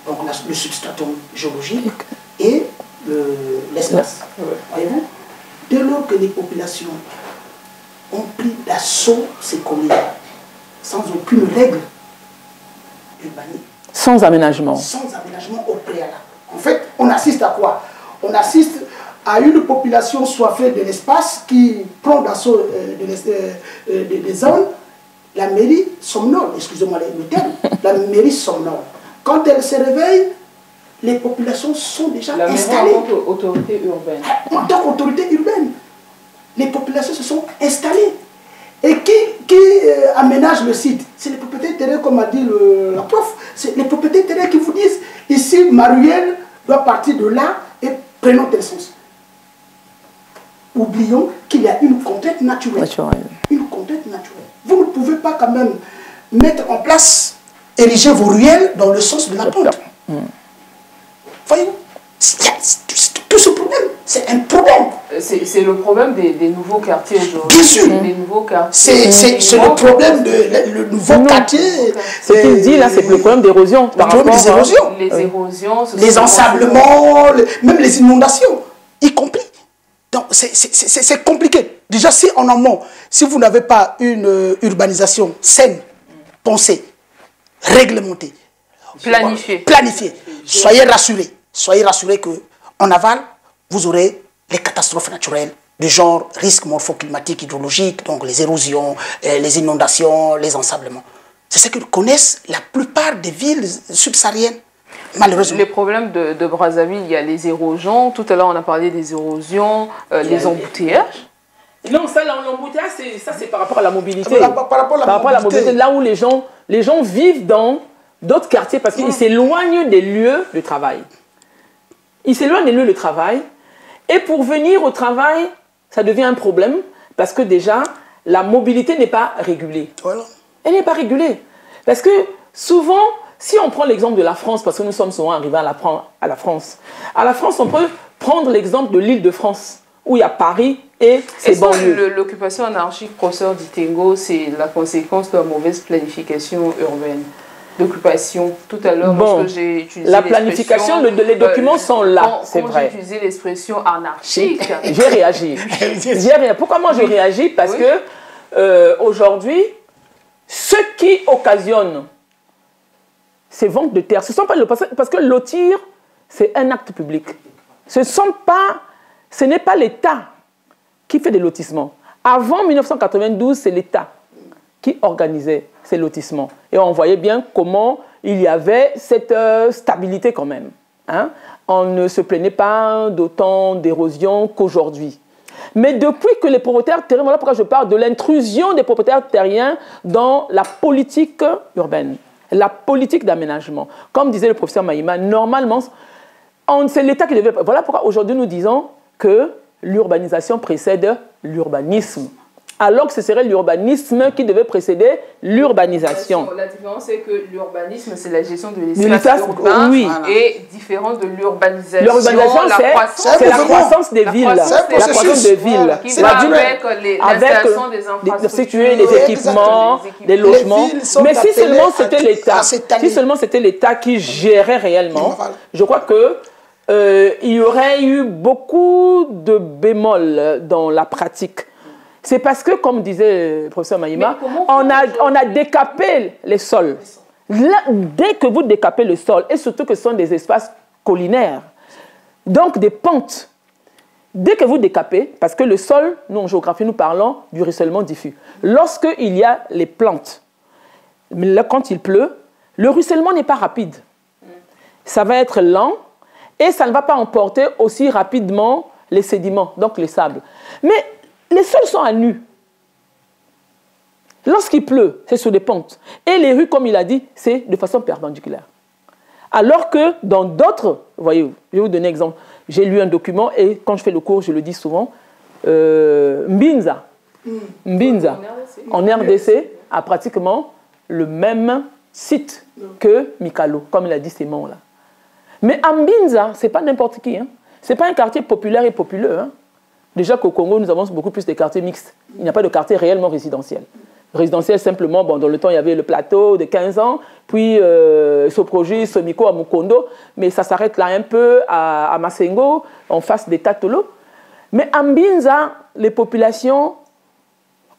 donc le substratum géologique, et l'espace. Voyez-vous, dès lors que les populations ont pris d'assaut ces collines, sans aucune règle urbanique, sans aménagement au préalable. En fait, on assiste à quoi? On assiste à une population soifée de l'espace qui prend d'assaut des zones. La mairie somnole, excusez-moi le terme, la mairie somnole. Quand elle se réveille, les populations sont déjà installées. En tant qu'autorité urbaine. En tant qu'autorité urbaine, les populations se sont installées. Et qui aménage le site? C'est les propriétaires terriens, comme a dit la prof. C'est les propriétaires terriens qui vous disent, ici, ma ruelle doit partir de là et prenons tel sens. Oublions qu'il y a une contrainte naturelle. Une contrainte naturelle. Vous ne pouvez pas quand même mettre en place, ériger vos ruelles dans le sens de la pente. Voyez-vous, tout ce problème, c'est un problème. C'est le problème des nouveaux quartiers aujourd'hui. Bien sûr. Des nouveaux quartiers. C'est le problème de nouveau quartier. Ce qu'il dit là, c'est le problème d'érosion. Le problème des érosions. Les érosions. Les ensablements, même les inondations, y compris. Donc, c'est compliqué. Déjà, si en amont, si vous n'avez pas une urbanisation saine, pensée, réglementée, planifiée, soyez rassurés qu'en aval, vous aurez les catastrophes naturelles de genre risque morphoclimatique, hydrologique, donc les érosions, les inondations, les ensablements. C'est ce que connaissent la plupart des villes subsahariennes. Malheureusement. Les problèmes de Brazzaville, il y a les érosions. Tout à l'heure, on a parlé des érosions, les embouteillages. Non, ça, l'embouteillage, c'est par rapport à la mobilité. Par rapport à la mobilité. Là où les gens vivent dans d'autres quartiers parce qu'ils s'éloignent des lieux de travail. Ils s'éloignent des lieux de travail. Et pour venir au travail, ça devient un problème parce que déjà, la mobilité n'est pas régulée. Voilà. Elle n'est pas régulée. Parce que souvent, si on prend l'exemple de la France, parce que nous sommes souvent arrivés à la France. À la France, on peut prendre l'exemple de l'Île-de-France, où il y a Paris et ses banlieues. L'occupation anarchique, professeur Ditengo, c'est la conséquence de la mauvaise planification urbaine. D'occupation. Tout à l'heure, lorsque j'ai utilisé la planification, les documents sont là, c'est vrai. Quand j'ai utilisé l'expression anarchique, j'ai réagi. Pourquoi moi je réagis? Parce que aujourd'hui, ce qui occasionne ces ventes de terre, parce que lotir, c'est un acte public. Ce n'est pas l'État qui fait des lotissements. Avant 1992, c'est l'État qui organisait ces lotissements. Et on voyait bien comment il y avait cette stabilité quand même. Hein? On ne se plaignait pas d'autant d'érosion qu'aujourd'hui. Mais depuis que les propriétaires terriens, voilà pourquoi je parle de l'intrusion des propriétaires terriens dans la politique urbaine, la politique d'aménagement. Comme disait le professeur Maïma, normalement, c'est l'État qui devait... Voilà pourquoi aujourd'hui nous disons que l'urbanisation précède l'urbanisme. alors que ce serait l'urbanisme qui devait précéder l'urbanisation. La différence, c'est que l'urbanisme, c'est la gestion de l'espace urbain, oui. et différent de l'urbanisation. L'urbanisation, c'est la croissance des villes. La croissance des villes. Qui va avec l'installation des infrastructures, les équipements, des logements. Mais si seulement c'était l'État, si seulement c'était l'État qui gérait réellement, je crois que il y aurait eu beaucoup de bémols dans la pratique. C'est parce que, comme disait le professeur Mahima, on a décapé les sols. Là, dès que vous décapez le sol, et surtout que ce sont des espaces collinaires, donc des pentes, dès que vous décapez, parce que le sol, nous en géographie, nous parlons du ruissellement diffus. Lorsqu'il y a les plantes, là, quand il pleut, le ruissellement n'est pas rapide. Ça va être lent et ça ne va pas emporter aussi rapidement les sédiments, donc les sables. Mais les sols sont à nu. Lorsqu'il pleut, c'est sur des pentes. Et les rues, comme il a dit, c'est de façon perpendiculaire. Alors que dans d'autres, voyez, je vais vous donner un exemple. J'ai lu un document et quand je fais le cours, je le dis souvent, Mbinza, en RDC, a pratiquement le même site que Mikalo, comme il a dit ces mots-là. Mais à Mbinza, ce n'est pas n'importe qui. Hein. Ce n'est pas un quartier populaire et populeux. Hein. Déjà qu'au Congo, nous avons beaucoup plus de quartiers mixtes. Il n'y a pas de quartier réellement résidentiel. Résidentiel, simplement, bon, dans le temps, il y avait le plateau de 15 ans, puis Soproji, Somiko, à Mukondo, mais ça s'arrête là un peu à Masengo, en face des Tatolo. Mais à Mbinza, les populations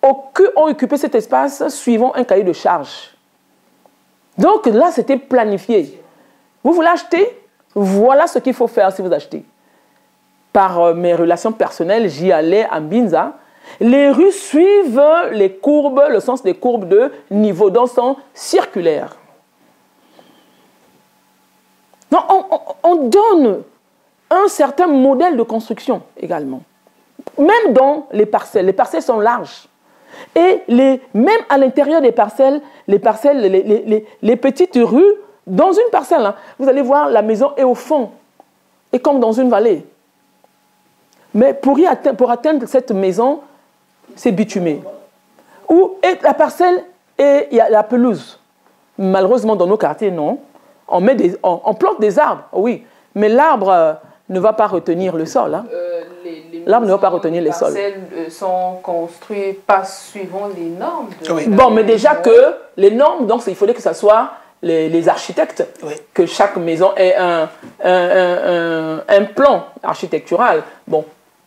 ont occupé cet espace suivant un cahier de charge. Donc là, c'était planifié. Vous voulez acheter? Voilà ce qu'il faut faire si vous achetez. Par mes relations personnelles, j'y allais à Mbinza. Les rues suivent les courbes, le sens des courbes de niveau, donc sont circulaires. Donc on donne un certain modèle de construction également. Même dans les parcelles sont larges. Et même à l'intérieur des parcelles, les petites rues, dans une parcelle, hein, vous allez voir, la maison est au fond, et comme dans une vallée. Mais pour atteindre cette maison, c'est bitumé. Et la parcelle, il y a la pelouse. Malheureusement, dans nos quartiers, non. On plante des arbres, oui. Mais l'arbre ne va pas retenir le sol. Hein. L'arbre ne va pas retenir les sols. Les parcelles sont construites pas suivant les normes. Bon, mais déjà que les normes, donc il fallait que ce soit les architectes, que chaque maison ait un plan architectural. Bon,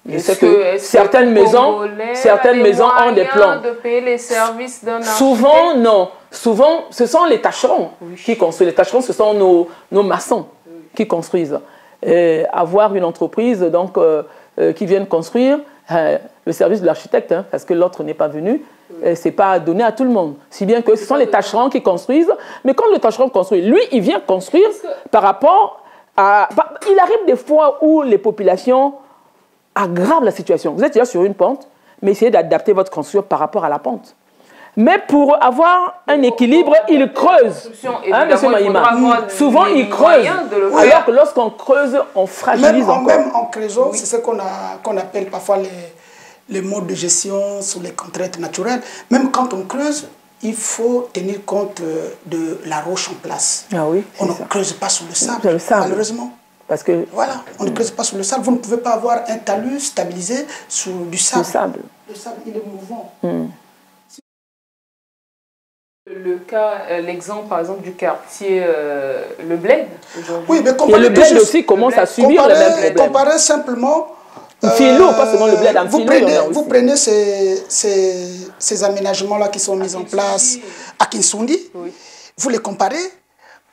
je sais que certaines maisons ont des plans. De payer les services d'un architecte? Souvent, non. Souvent, ce sont les tâcherons qui construisent. Les tâcherons, ce sont nos maçons qui construisent. Et avoir une entreprise donc, qui vienne construire, le service de l'architecte, hein, parce que l'autre n'est pas venu, ce n'est pas donné à tout le monde. Si bien que ce sont les tâcherons qui construisent. Mais quand le tâcheron construit, lui, il vient construire par rapport à... Il arrive des fois où les populations aggravent la situation. Vous êtes déjà sur une pente, mais essayez d'adapter votre construction par rapport à la pente. Mais pour avoir un équilibre, il creuse. Hein, monsieur Mahima? Souvent, il creuse. Alors que lorsqu'on creuse, on fragilise encore. Même en creusant, c'est ce qu'on appelle parfois les modes de gestion sous les contraintes naturelles. Même quand on creuse, il faut tenir compte de la roche en place. Ah oui, on ne creuse pas sous le sable, malheureusement. Parce que... Voilà, on ne creuse pas sous le sable. Vous ne pouvez pas avoir un talus stabilisé sur du sable. Le sable. Le sable, il est mouvant. L'exemple, par exemple, du quartier Le Bled. Oui, mais et le Bled aussi commence à subir le même problème. Comparez simplement... Filou, pas seulement le Bled, vous prenez ces aménagements-là qui sont mis en place à Kinsundi, vous les comparez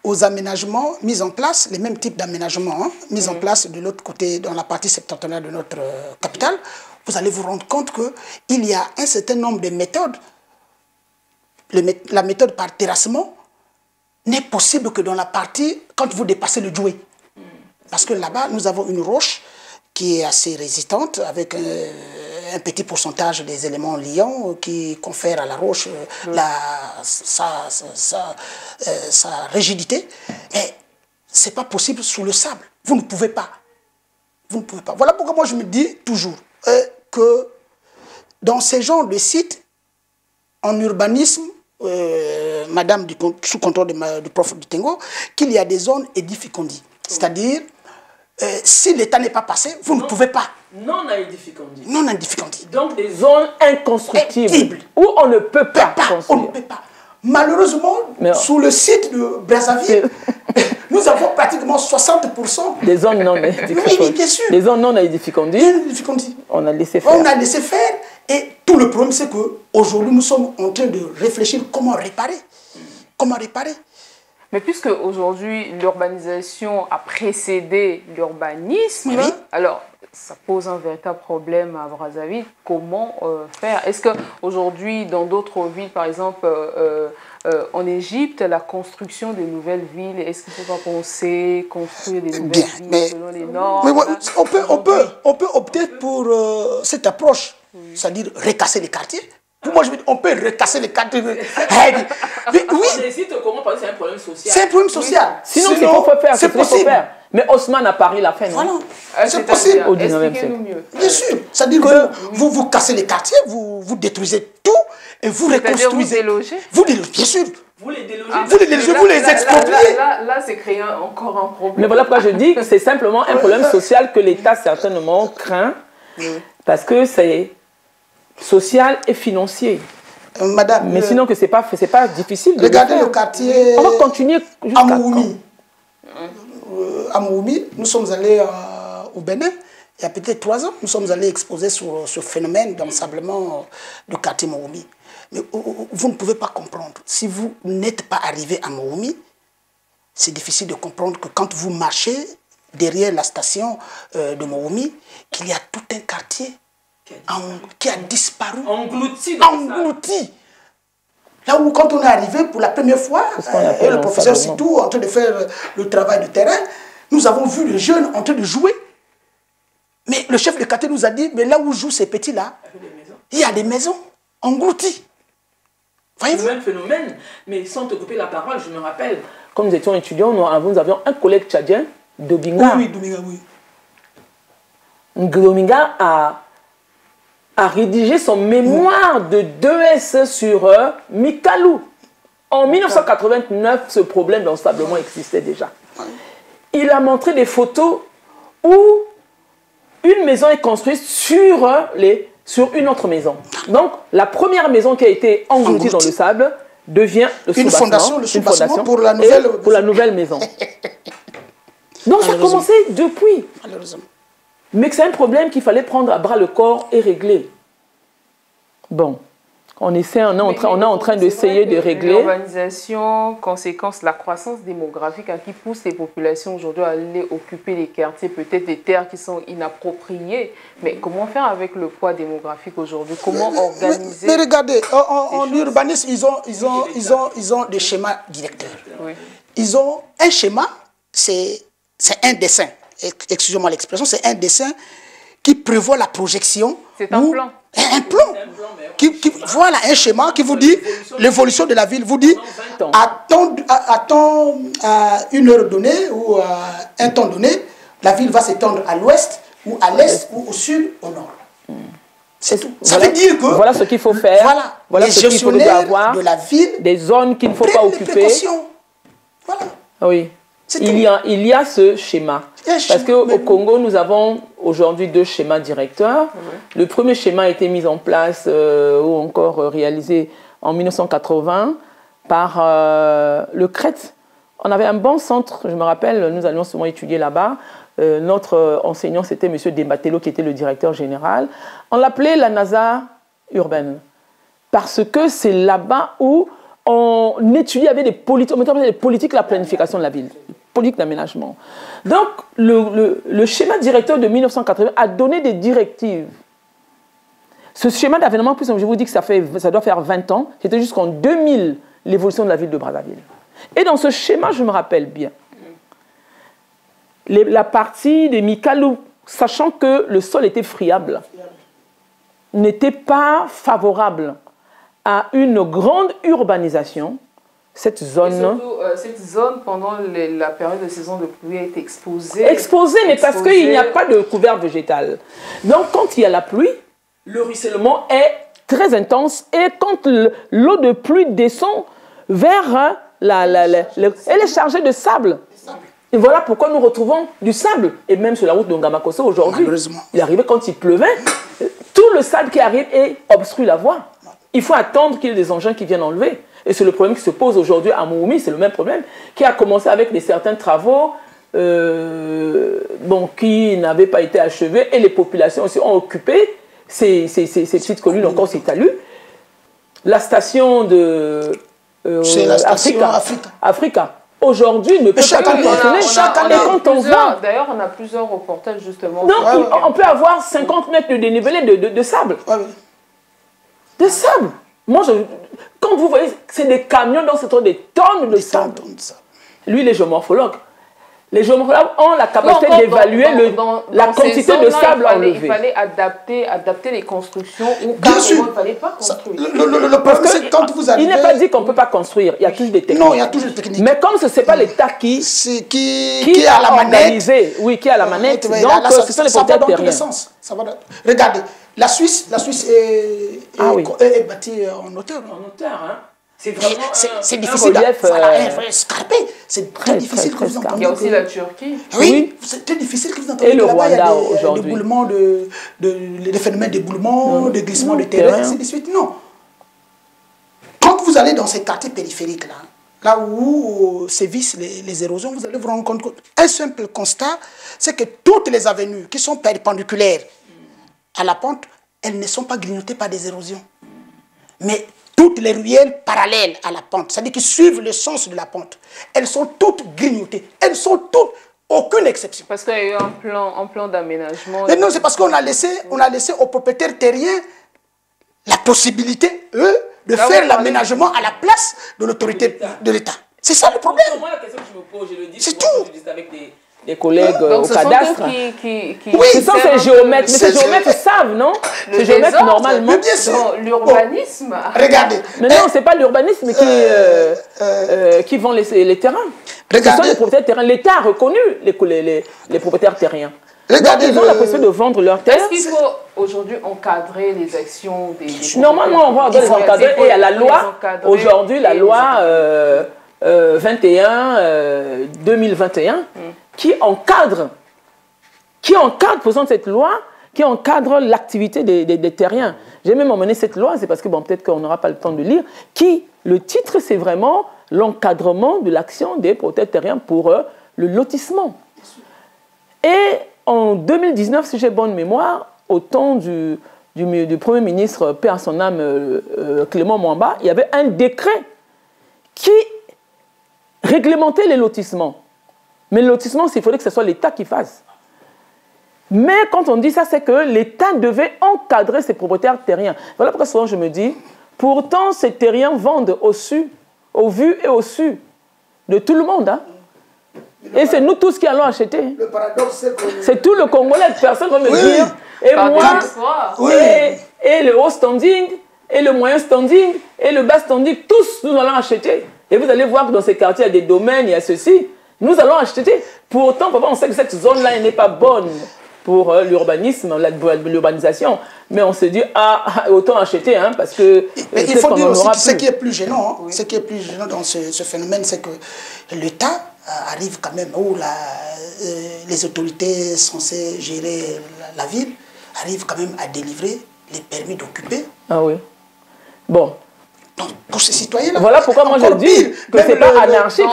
aux aménagements mis en place, les mêmes types d'aménagements mis en place de l'autre côté, dans la partie septentrionale de notre capitale, vous allez vous rendre compte qu'il y a un certain nombre de méthodes. La méthode par terrassement n'est possible que dans la partie quand vous dépassez le Djoué. Parce que là-bas, nous avons une roche qui est assez résistante, avec un petit pourcentage des éléments liants qui confèrent à la roche sa rigidité. Mais ce n'est pas possible sous le sable. Vous ne pouvez pas. Vous ne pouvez pas. Voilà pourquoi moi je me dis toujours que dans ces genres de sites, en urbanisme, madame sous contrôle du prof Dutengo, qu'il y a des zones édificantes. C'est-à-dire, si l'État n'est pas passé, vous ne pouvez pas. Non à édificantes. Non à édificantes. Donc des zones inconstructibles. Où on ne peut pas construire. On ne peut pas. Malheureusement, sous le site de Brazzaville, nous avons pratiquement 60% des zones non édificantes. Oui, bien sûr. Les zones non édificantes. On a laissé faire. On a laissé faire. Et tout le problème, c'est qu'aujourd'hui, nous sommes en train de réfléchir comment réparer. Comment réparer. Mais puisque aujourd'hui, l'urbanisation a précédé l'urbanisme, oui. Alors ça pose un véritable problème à Brazzaville. Comment faire? Est-ce qu'aujourd'hui, dans d'autres villes, par exemple en Égypte, la construction de nouvelles villes, est-ce qu'il ne faut pas penser construire des nouvelles villes selon les normes? Mais on peut opter pour cette approche, c'est-à-dire recasser les quartiers. Pour moi, je veux dire, on peut recasser les quartiers. Oui. On hésite comment parce que c'est un problème social. C'est un problème social. Sinon, c'est faut faire. C'est possible. Mais Haussmann à Paris l'a fait, non? Voilà. C'est possible. Au 19e siècle. Bien sûr. C'est-à-dire que vous cassez les quartiers, vous détruisez tout et vous reconstruisez. Vous délogez. Bien sûr. Vous les délogez. Vous les expropriez. Là c'est créé encore un problème. Mais voilà pourquoi je dis que c'est simplement un problème social que l'État certainement craint. Parce que c'est social et financier. Madame, mais sinon que c'est pas difficile de regardez le quartier. On va continuer jusqu'à à Mououmi, nous sommes allés au Bénin, il y a peut-être 3 ans, nous sommes allés exposer sur ce phénomène d'ensablement du quartier Mououmi. Mais vous ne pouvez pas comprendre. Si vous n'êtes pas arrivé à Mououmi, c'est difficile de comprendre que quand vous marchez derrière la station de Mououmi, qu'il y a tout un quartier qui a disparu. Englouti. Là où, quand on est arrivé pour la première fois, et le professeur Sitou en train de faire le travail de terrain, nous avons vu les jeunes en train de jouer. Mais le chef de quartier nous a dit, mais là où jouent ces petits-là, il y a des maisons englouties. Voyez-vous? Le même phénomène, mais sans te couper la parole, je me rappelle, quand nous étions étudiants, nous avions un collègue tchadien, Dobinga. Oui, Dobinga, oui. Dobinga a rédigé son mémoire de 2S sur Mikalou. En 1989, ce problème d'ensablement existait déjà. Il a montré des photos où une maison est construite sur une autre maison. Donc, la première maison qui a été engloutie dans le sable devient une fondation pour la nouvelle maison. Donc, ça a commencé depuis. Malheureusement. Mais c'est un problème qu'il fallait prendre à bras le corps et régler. Bon, on est en train d'essayer de régler. L'urbanisation, conséquence, la croissance démographique qui pousse les populations aujourd'hui à aller occuper les quartiers, peut-être des terres qui sont inappropriées. Mais comment faire avec le poids démographique aujourd'hui? Comment organiser? Mais regardez, en urbanisme, ils ont des schémas directeurs. Oui. Ils ont un schéma, c'est un dessin. Excusez-moi l'expression, c'est un dessin qui prévoit la projection. C'est un plan. Un plan. Voilà, un schéma qui vous dit l'évolution de la ville, vous dit à une heure donnée ou à un temps donné, la ville va s'étendre à l'ouest ou à l'est ou au sud, au nord. C'est tout. Ça veut dire que... Voilà ce qu'il faut faire. Voilà ce qu'il faut avoir de la ville. Des zones qu'il ne faut pas occuper. Voilà. Oui. Il y a ce schéma. Parce qu'au Congo, nous avons aujourd'hui 2 schémas directeurs. Le premier schéma a été mis en place ou encore réalisé en 1980 par le CRET. On avait un bon centre, je me rappelle, nous allions souvent étudier là-bas. Notre enseignant, c'était M. Dembatello, qui était le directeur général. On l'appelait la NASA urbaine. Parce que c'est là-bas où on étudiait avec des politiques de la planification de la ville. Politique d'aménagement. Donc, le schéma directeur de 1980 a donné des directives. Ce schéma d'avènement, plus je vous dis que ça doit faire 20 ans, c'était jusqu'en 2000, l'évolution de la ville de Brazzaville. Et dans ce schéma, je me rappelle bien, la partie des Mikalou, sachant que le sol était friable, n'était pas favorable à une grande urbanisation. Cette zone... Et surtout, cette zone, pendant la période de saison de pluie, a été exposée. Exposée, mais parce qu'il n'y a pas de couvert végétal. Donc, quand il y a la pluie, le ruissellement est très intense et quand l'eau de pluie descend vers elle est chargée de sable. Et voilà pourquoi nous retrouvons du sable. Et même sur la route de Ngamakoso aujourd'hui, il arrivait quand il pleuvait, tout le sable qui arrive et obstrue la voie. Il faut attendre qu'il y ait des engins qui viennent enlever. Et c'est le problème qui se pose aujourd'hui à Mououmi, c'est le même problème, qui a commencé avec certains travaux qui n'avaient pas été achevés et les populations aussi ont occupé ces petites collines encore, ces talus. La station de Africa. Aujourd'hui, ne peut pas fonctionner. D'ailleurs, on a plusieurs reportages justement. Donc, on peut avoir 50 mètres de dénivelé de sable. De sable. Moi, quand vous voyez, c'est des camions, donc c'est des tonnes de sable. Lui, les géomorphologues. Les géomorphologues ont la capacité d'évaluer la quantité de sable enlevée. Il fallait adapter les constructions ou carrément il ne fallait pas construire. Le problème, c'est quand vous arrivez... Il n'est pas dit qu'on ne peut pas construire. Il y a toujours des techniques. Non, il y a toujours des techniques. Mais comme ce n'est pas l'État qui a la manette. Oui, qui a la manette. Donc, ce sont les propriétaires terriens. Regardez, la Suisse est bâtie en hauteur. En hauteur, hein. C'est difficile. Escarpé. C'est très difficile que vous entendiez. Il y a aussi la Turquie. Oui, c'est très difficile que vous entendiez. Et le Rwanda aujourd'hui. Les phénomènes d'éboulement, de glissement de terrain, ainsi de suite. Non. Quand vous allez dans ces quartiers périphériques, là où sévissent les érosions, vous allez vous rendre compte qu'un simple constat, c'est que toutes les avenues qui sont perpendiculaires à la pente, elles ne sont pas grignotées par des érosions. Mais toutes les ruelles parallèles à la pente, c'est-à-dire qui suivent le sens de la pente, elles sont toutes grignotées. Elles sont toutes, aucune exception. Parce qu'il y a eu un plan d'aménagement. Mais non, c'est parce qu'on a laissé aux propriétaires terriens la possibilité, eux, de faire l'aménagement à la place de l'autorité de l'État. C'est ça le problème. Moi, la question que je me pose, je le dis, c'est tout. Je dis avec des collègues au cadastre. Oui, ce sont ces géomètres. Mais ces géomètres savent, non? Ces géomètres, normalement. Mais bien sûr. L'urbanisme. Regardez. Mais non, ce n'est pas l'urbanisme qui vend les terrains. Regardez. Ce sont les propriétaires terriens. L'État a reconnu les propriétaires terriens. Regardez. Donc, ils ont la possibilité de vendre leurs terres. Est-ce qu'il faut aujourd'hui encadrer les actions des Normalement, on va les encadrer. Et il y a la loi, aujourd'hui, la loi 2021, qui encadre, faisant cette loi, qui encadre l'activité des terriens. J'ai même emmené cette loi, c'est parce que peut-être qu'on n'aura pas le temps de lire, le titre, c'est vraiment l'encadrement de l'action des propriétaires terriens pour le lotissement. Et en 2019, si j'ai bonne mémoire, au temps du Premier ministre, paix à son âme, Clément Mwamba, il y avait un décret qui réglementait les lotissements. Mais le lotissement, il faudrait que ce soit l'État qui fasse. Mais quand on dit ça, c'est que l'État devait encadrer ses propriétaires terriens. Voilà pourquoi souvent je me dis, pourtant ces terriens vendent au su, au vu et au su de tout le monde. Hein. Et c'est nous tous qui allons acheter. Le paradoxe, c'est que... C'est tout le Congolais, personne va me dire. Et moi, et le haut standing, et le moyen standing, et le bas standing, tous nous allons acheter. Et vous allez voir que dans ces quartiers, il y a des domaines, il y a ceci. Nous allons acheter. Pourtant, papa, on sait que cette zone-là n'est pas bonne pour l'urbanisme, l'urbanisation. Mais on se dit, autant acheter, hein, parce que... Mais il faut dire aussi que ce qui est plus gênant, ce qui est plus gênant dans ce phénomène, c'est que l'État arrive quand même, où les autorités censées gérer la ville arrivent quand même à délivrer les permis d'occuper. Ah oui. Bon. Donc, pour ces citoyens-là, voilà pourquoi moi je dis que c'est pas anarchique.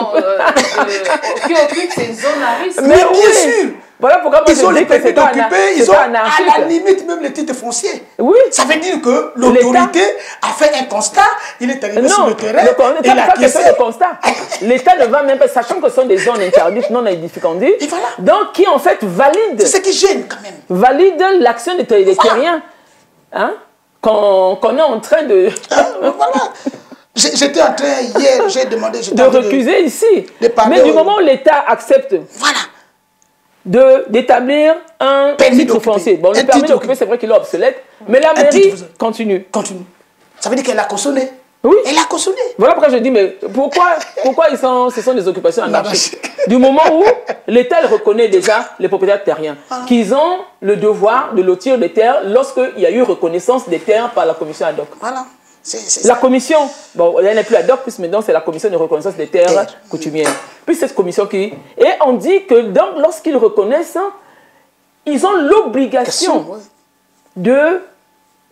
Qui occupe ces zones à risque. Mais bien sûr. Voilà pourquoi moi ils ont je dis les permis d'occuper, ils ont à la limite même les titres fonciers. Oui. Ça veut dire que l'autorité a fait un constat, il est arrivé sur le terrain. Il n'a pas fait le constat. L'État ne va même pas, sachant que ce sont des zones interdites, non édificantes, voilà. Donc qui en fait valide. C'est ce qui gêne quand même. Valide l'action des terriens. Hein? Qu'on est en train de... voilà. J'étais en train, hier, j'ai demandé... de recuser ici. Mais du moment où l'État accepte d'établir un titre foncier. Bon, le permis d'occuper, c'est vrai qu'il est obsolète, mais la mairie continue. Ça veut dire qu'elle a consommé. Oui. Elle a cautionné. Voilà pourquoi je dis, mais pourquoi ce sont des occupations anarchiques? Du moment où l'État reconnaît déjà les propriétaires terriens, qu'ils ont le devoir de lotir des terres lorsqu'il y a eu reconnaissance des terres par la commission ad hoc. Voilà. La commission, bon, elle n'est plus ad hoc, puisque maintenant c'est la commission de reconnaissance des terres coutumières. Puis cette commission qui... Et on dit que lorsqu'ils reconnaissent, ils ont l'obligation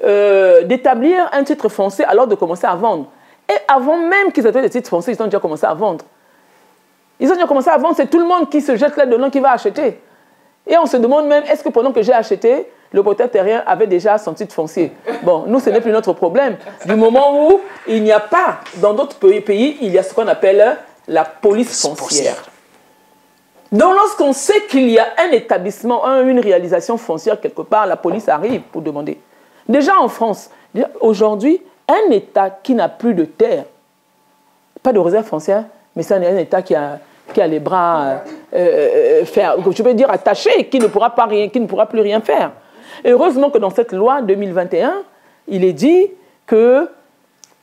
d'établir un titre foncier alors de commencer à vendre. Et avant même qu'ils aient des titres fonciers, ils ont déjà commencé à vendre. Ils ont déjà commencé à vendre, c'est tout le monde qui se jette là-dedans qui va acheter. Et on se demande même, est-ce que pendant que j'ai acheté, le propriétaire terrien avait déjà son titre foncier? Bon, nous, ce n'est plus notre problème. Du moment où il n'y a pas, dans d'autres pays, il y a ce qu'on appelle la police foncière. Donc, lorsqu'on sait qu'il y a un établissement, une réalisation foncière quelque part, la police arrive pour demander. Déjà en France, aujourd'hui, un État qui n'a plus de terre, pas de réserve foncière, mais c'est un État qui a les bras je peux dire attachés, qui ne pourra pas rien, qui ne pourra plus rien faire. Et heureusement que dans cette loi 2021, il est dit que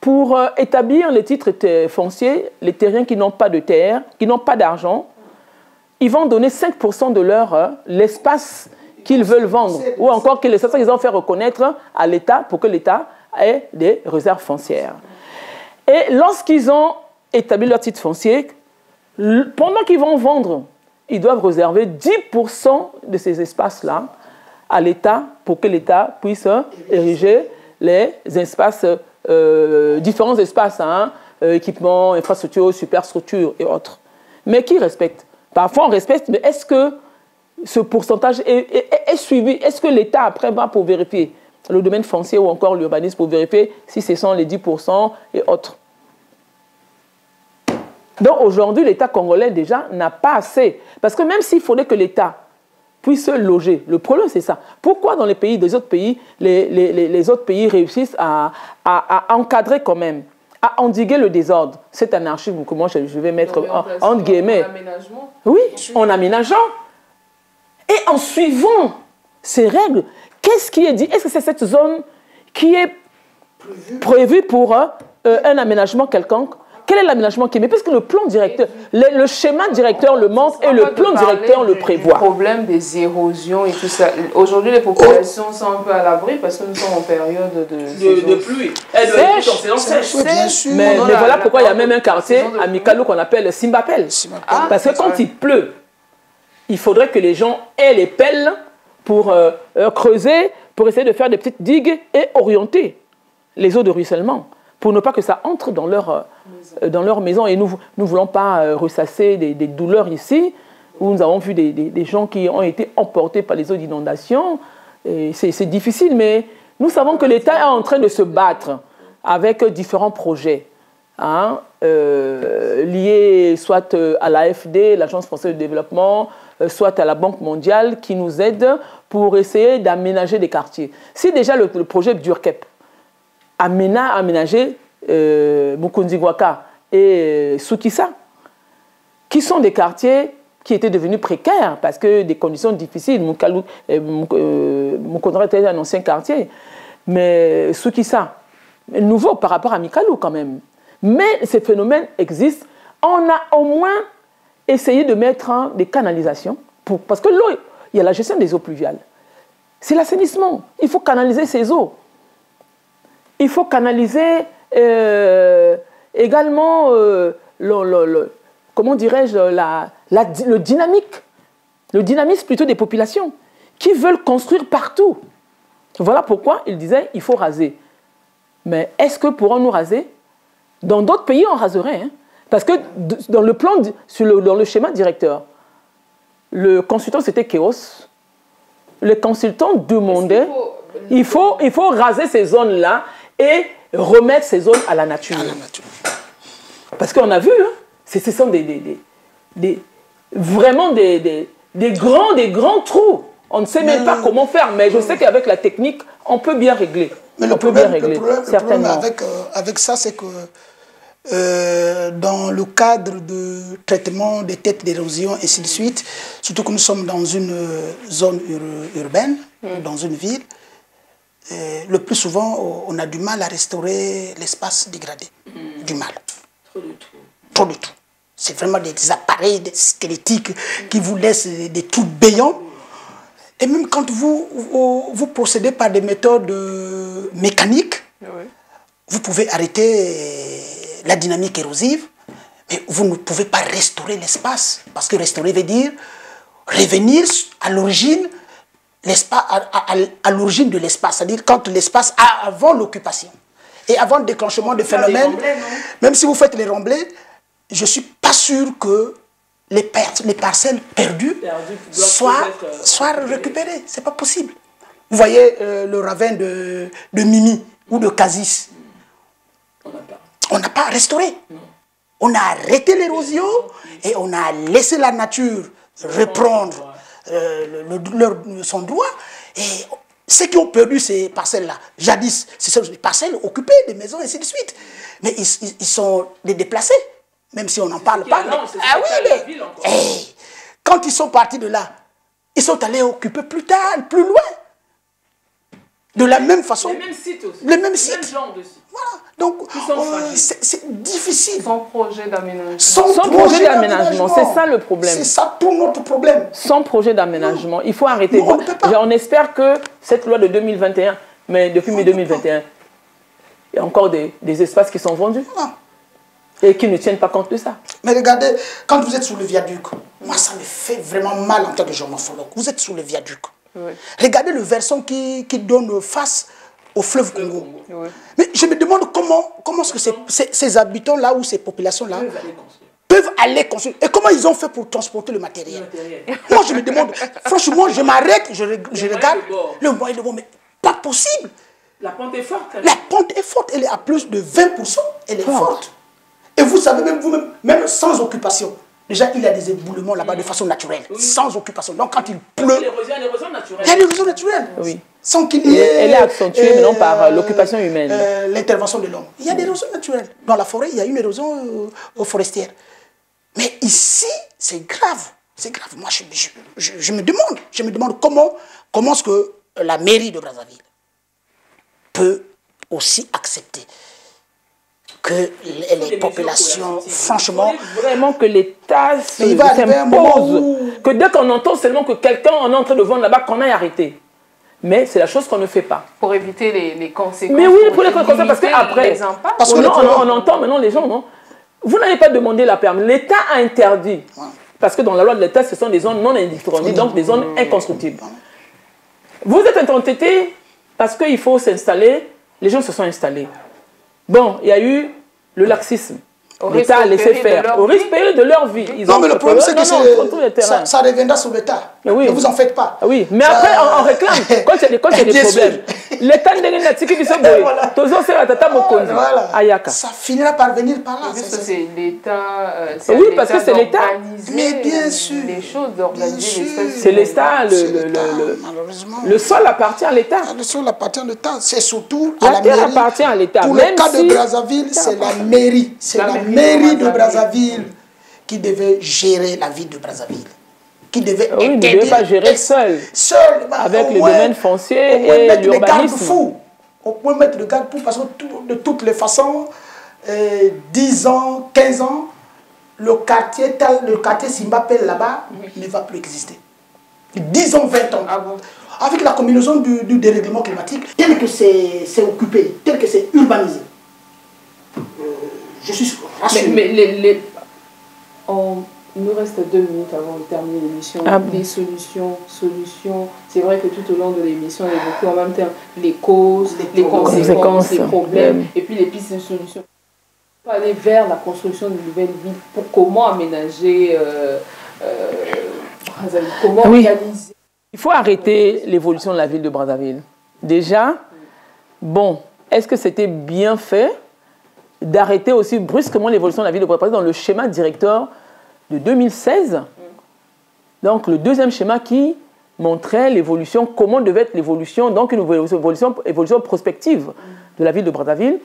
pour établir les titres fonciers, les terriens qui n'ont pas de terre, qui n'ont pas d'argent, ils vont donner 5% de l'espace qu'ils veulent vendre, ou encore que l'espace qu'ils ont fait reconnaître à l'État pour que l'État ait des réserves foncières. Et lorsqu'ils ont établi leur titre foncier, pendant qu'ils vont vendre, ils doivent réserver 10% de ces espaces-là à l'État pour que l'État puisse ériger les espaces, différents espaces, équipements, infrastructures, superstructures et autres. Mais qui respecte? Parfois on respecte, mais est-ce que ce pourcentage est suivi? Est-ce que l'État après va pour vérifier le domaine foncier ou encore l'urbanisme pour vérifier si ce sont les 10% et autres? Donc aujourd'hui, l'État congolais déjà n'a pas assez. Parce que même s'il faudrait que l'État puisse se loger, le problème c'est ça. Pourquoi dans les autres pays, les autres pays réussissent à encadrer quand même, à endiguer le désordre, cette anarchie que moi je vais mettre entre guillemets. Oui, en aménageant. Et en suivant ces règles, qu'est-ce qui est dit? Est-ce que c'est cette zone qui est prévue pour un aménagement quelconque? Quel est l'aménagement qui est? Mais puisque le plan directeur, le schéma directeur le montre et le plan directeur le prévoit. Le problème des érosions et tout ça. Aujourd'hui, les populations sont un peu à l'abri parce que nous sommes en période de pluie. Sèche. Mais voilà pourquoi il y a même un quartier à Mikalo qu'on appelle Simbapel. Parce que quand il pleut, il faudrait que les gens aient les pelles pour creuser, pour essayer de faire des petites digues et orienter les eaux de ruissellement, pour ne pas que ça entre dans leur maison. Et nous ne voulons pas ressasser des douleurs ici, où nous avons vu des gens qui ont été emportés par les eaux d'inondation. C'est difficile, mais nous savons que l'État est en train de se battre avec différents projets, liés soit à l'AFD, l'Agence française de développement, soit à la Banque mondiale, qui nous aident pour essayer d'aménager des quartiers. Si déjà le projet Durkep aménager Mukunzigwaka et Sukisa, qui sont des quartiers qui étaient devenus précaires parce que des conditions difficiles. Mukondra était un ancien quartier, mais Sukisa, nouveau par rapport à Mikalou quand même. Mais ces phénomènes existent. On a au moins essayé de mettre des canalisations, parce que l'eau, il y a la gestion des eaux pluviales. C'est l'assainissement. Il faut canaliser ces eaux. Il faut canaliser également, comment dirais-je, le dynamisme plutôt des populations qui veulent construire partout. Voilà pourquoi il disait il faut raser. Mais est-ce que pourrons-nous raser? Dans d'autres pays, on raserait. Parce que dans le plan, dans le schéma directeur, le consultant c'était Kéos. Le consultant demandait il faut raser ces zones-là et remettre ces zones à la nature. Parce qu'on a vu, ce sont vraiment des grands trous. On ne sait même pas comment faire, mais je sais qu'avec la technique, on peut bien régler. Mais le problème avec ça, c'est que dans le cadre de traitement des têtes d'érosion, et ainsi de suite, surtout que nous sommes dans une zone urbaine, dans une ville, le plus souvent, on a du mal à restaurer l'espace dégradé. du mal. Trop de tout. C'est vraiment des appareils des squelettiques qui vous laissent des trous béants. Et même quand vous procédez par des méthodes mécaniques, vous pouvez arrêter la dynamique érosive, mais vous ne pouvez pas restaurer l'espace. Parce que restaurer veut dire revenir à l'origine à l'origine de l'espace, c'est-à-dire quand l'espace avant l'occupation. Et avant le déclenchement de phénomènes, même si vous faites les remblais, je ne suis pas sûr que les parcelles perdues soient récupérées. Ce n'est pas possible. Vous voyez le ravin de Mimi ou de Casis. On n'a pas restauré. On a arrêté l'érosion et on a laissé la nature reprendre son droit. Et ceux qui ont perdu ces parcelles-là, jadis, c'est des parcelles occupées, des maisons, et ainsi de suite. Mais ils sont des déplacés. Même si on n'en parle pas. Ah oui, mais quand ils sont partis de là, ils sont allés occuper plus tard, plus loin. De la même façon. Les mêmes sites aussi. Les mêmes sites. Même genre de sites. Voilà. Donc, c'est difficile. Sans projet d'aménagement. Sans projet d'aménagement, c'est ça le problème. C'est ça tout notre problème. Sans projet d'aménagement. Il faut arrêter. Non, on espère que cette loi de 2021, mais depuis mai 2021, il y a encore des espaces qui sont vendus. Non. Et qui ne tiennent pas compte de ça. Mais regardez, quand vous êtes sous le viaduc, moi ça me fait vraiment mal en tant que géomorphologue. Vous êtes sous le viaduc. Oui. Regardez le versant qui donne face au fleuve Congo. Oui. Mais je me demande comment est-ce que ces habitants-là ou ces populations-là peuvent aller construire. Et comment ils ont fait pour transporter le matériel. Moi je me demande, franchement, je m'arrête, je regarde le moyen de bord, mais pas possible. La pente est forte. La pente est forte, elle est à plus de 20%, elle est forte. Et vous savez, même sans occupation, déjà il y a des éboulements là-bas de façon naturelle, sans occupation. Donc quand il pleut, il y a l'érosion naturelle. Il y a l'érosion naturelle. Oui. Sans qu'il y ait... Elle est accentuée maintenant par l'occupation humaine. L'intervention de l'homme. Il y a des érosions naturelles. Dans la forêt, il y a une érosion forestière. Mais ici, c'est grave. C'est grave. Moi, je me demande comment est-ce que la mairie de Brazzaville peut aussi accepter que les populations, franchement... Il faut vraiment que l'État s'impose. Que dès qu'on entend seulement que quelqu'un est en train de vendre là-bas, qu'on aille arrêter. Mais c'est la chose qu'on ne fait pas. Pour éviter les conséquences. Mais oui, pour les conséquences, parce qu'après, on entend maintenant les gens, non? Vous n'avez pas demandé la permis. L'État a interdit. Parce que dans la loi de l'État, ce sont des zones non indifférenciées, donc des zones inconstructibles. Vous êtes entêtés parce qu'il faut s'installer. Les gens se sont installés. Bon, il y a eu le laxisme. L'État a laissé faire, au risque de leur vie. Non, mais le problème, c'est que ça reviendra sur l'État. Ne vous en faites pas. Oui, mais après, on réclame. Quand il y a des problèmes, l'État ça finira par venir par là. C'est l'État. Oui, parce que c'est l'État. Mais bien sûr. Les choses d'organiser l'espace. C'est l'État. Le sol appartient à l'État. Le sol appartient à l'État. C'est surtout à la mairie. La terre appartient à l'État. Pour le cas de Brazzaville, c'est la mairie. C'est la mairie de Brazzaville qui devait gérer la ville de Brazzaville. Qui devait ne devait pas gérer seul avec les domaines fonciers et l'urbanisme. On peut mettre le garde-fou parce que de toutes les façons, 10 ans, 15 ans, le quartier Simbapel là-bas ne va plus exister. 10 ans, 20 ans. Ah bon? Avec la combinaison du dérèglement climatique, tel que c'est occupé, tel que c'est urbanisé, je suis rassuré. Il nous reste 2 minutes avant de terminer l'émission. Les solutions. C'est vrai que tout au long de l'émission, il y a beaucoup en même temps les causes, les conséquences, les problèmes, et puis les pistes de solutions. On peut aller vers la construction d'une nouvelle ville pour comment aménager Brazzaville, comment organiser. Il faut arrêter l'évolution de la ville de Brazzaville. Déjà, bon, est-ce que c'était bien fait d'arrêter aussi brusquement l'évolution de la ville de Brazzaville dans le schéma directeur de 2016, donc le deuxième schéma qui montrait l'évolution, comment devait être l'évolution, donc une évolution prospective de la ville de Brazzaville.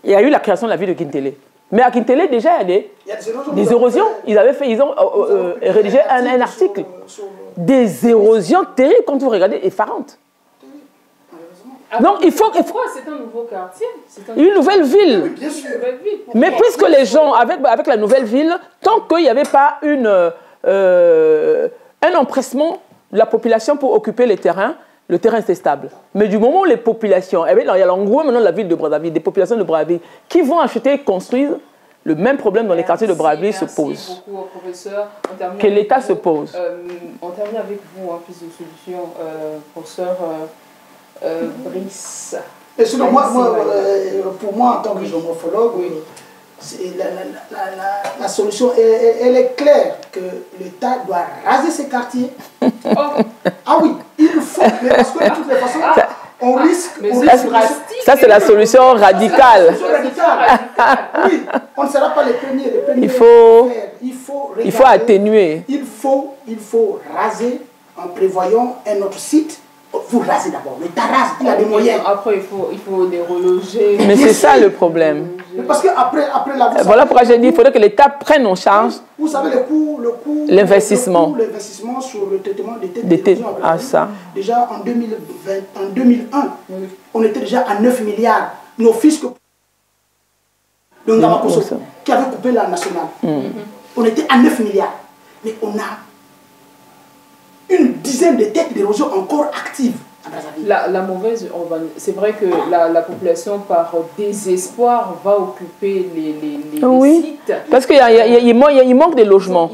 Il y a eu la création de la ville de Kintélé. Mais à Kintélé, déjà, il y a des érosions. Ils ont rédigé un article. Des érosions terribles, quand vous regardez, effarantes. Donc, il faut... Pourquoi c'est un nouveau quartier? Une nouvelle ville. Oui, bien sûr. Mais puisque les gens, avec la nouvelle ville, tant qu'il n'y avait pas un empressement de la population pour occuper les terrains, le terrain était stable. Mais du moment où les populations, il y a en gros maintenant la ville de Brazzaville, des populations de Brazzaville, qui vont acheter et construire, le même problème dans les quartiers de Brazzaville se pose. Merci beaucoup, professeur. Que l'État se pose. On termine avec vous en piste de solution, professeur Brice. Et sinon, pour moi, en tant que géomorphologue, la solution, elle est claire, que l'État doit raser ses quartiers. Ah oui, il faut, mais parce que de toutes les façons, on risque... Ça, c'est la solution radicale. Oui, on ne sera pas les premiers. Il faut atténuer. Il faut raser en prévoyant un autre site. Vous rasez d'abord, l'État rase, il a des moyens. Après, il faut les reloger. Mais c'est ça le problème. Parce qu'après la... Voilà pourquoi j'ai dit qu'il faudrait que l'État prenne en charge. Vous savez, l'investissement sur le traitement des têtes ça. Déjà en 2001, on était déjà à 9 milliards. Nos fiscs de Ngamakoso, qui avait coupé la nationale. On était à 9 milliards. Mais on a une dizaine de têtes d'érosion encore actives. La mauvaise urbanisation, c'est vrai que la population par désespoir va occuper les sites. Parce qu'il manque de logements.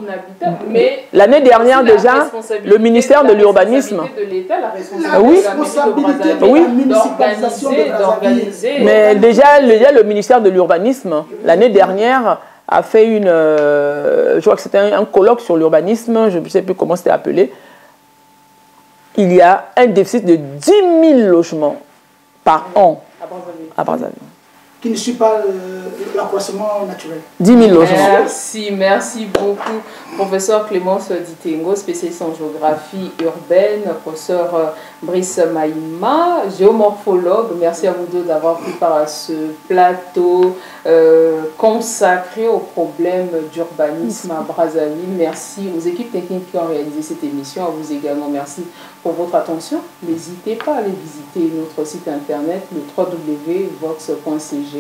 L'année dernière déjà, le ministère de l'urbanisme... d'organiser. Mais déjà, le ministère de l'urbanisme, l'année dernière, a fait je crois que c'était un colloque sur l'urbanisme, je ne sais plus comment c'était appelé. Il y a un déficit de 10 000 logements par an à Brazzaville. Qui ne suit pas l'accroissement naturel. 10 000 logements. Merci beaucoup. Professeur Clémence Ditengo, spécialiste en géographie urbaine, professeur Brice Maïma, géomorphologue. Merci à vous deux d'avoir pris part à ce plateau consacré aux problèmes d'urbanisme à Brazzaville. Merci aux équipes techniques qui ont réalisé cette émission. À vous également, merci pour votre attention. N'hésitez pas à aller visiter notre site internet, le www.vox.cg.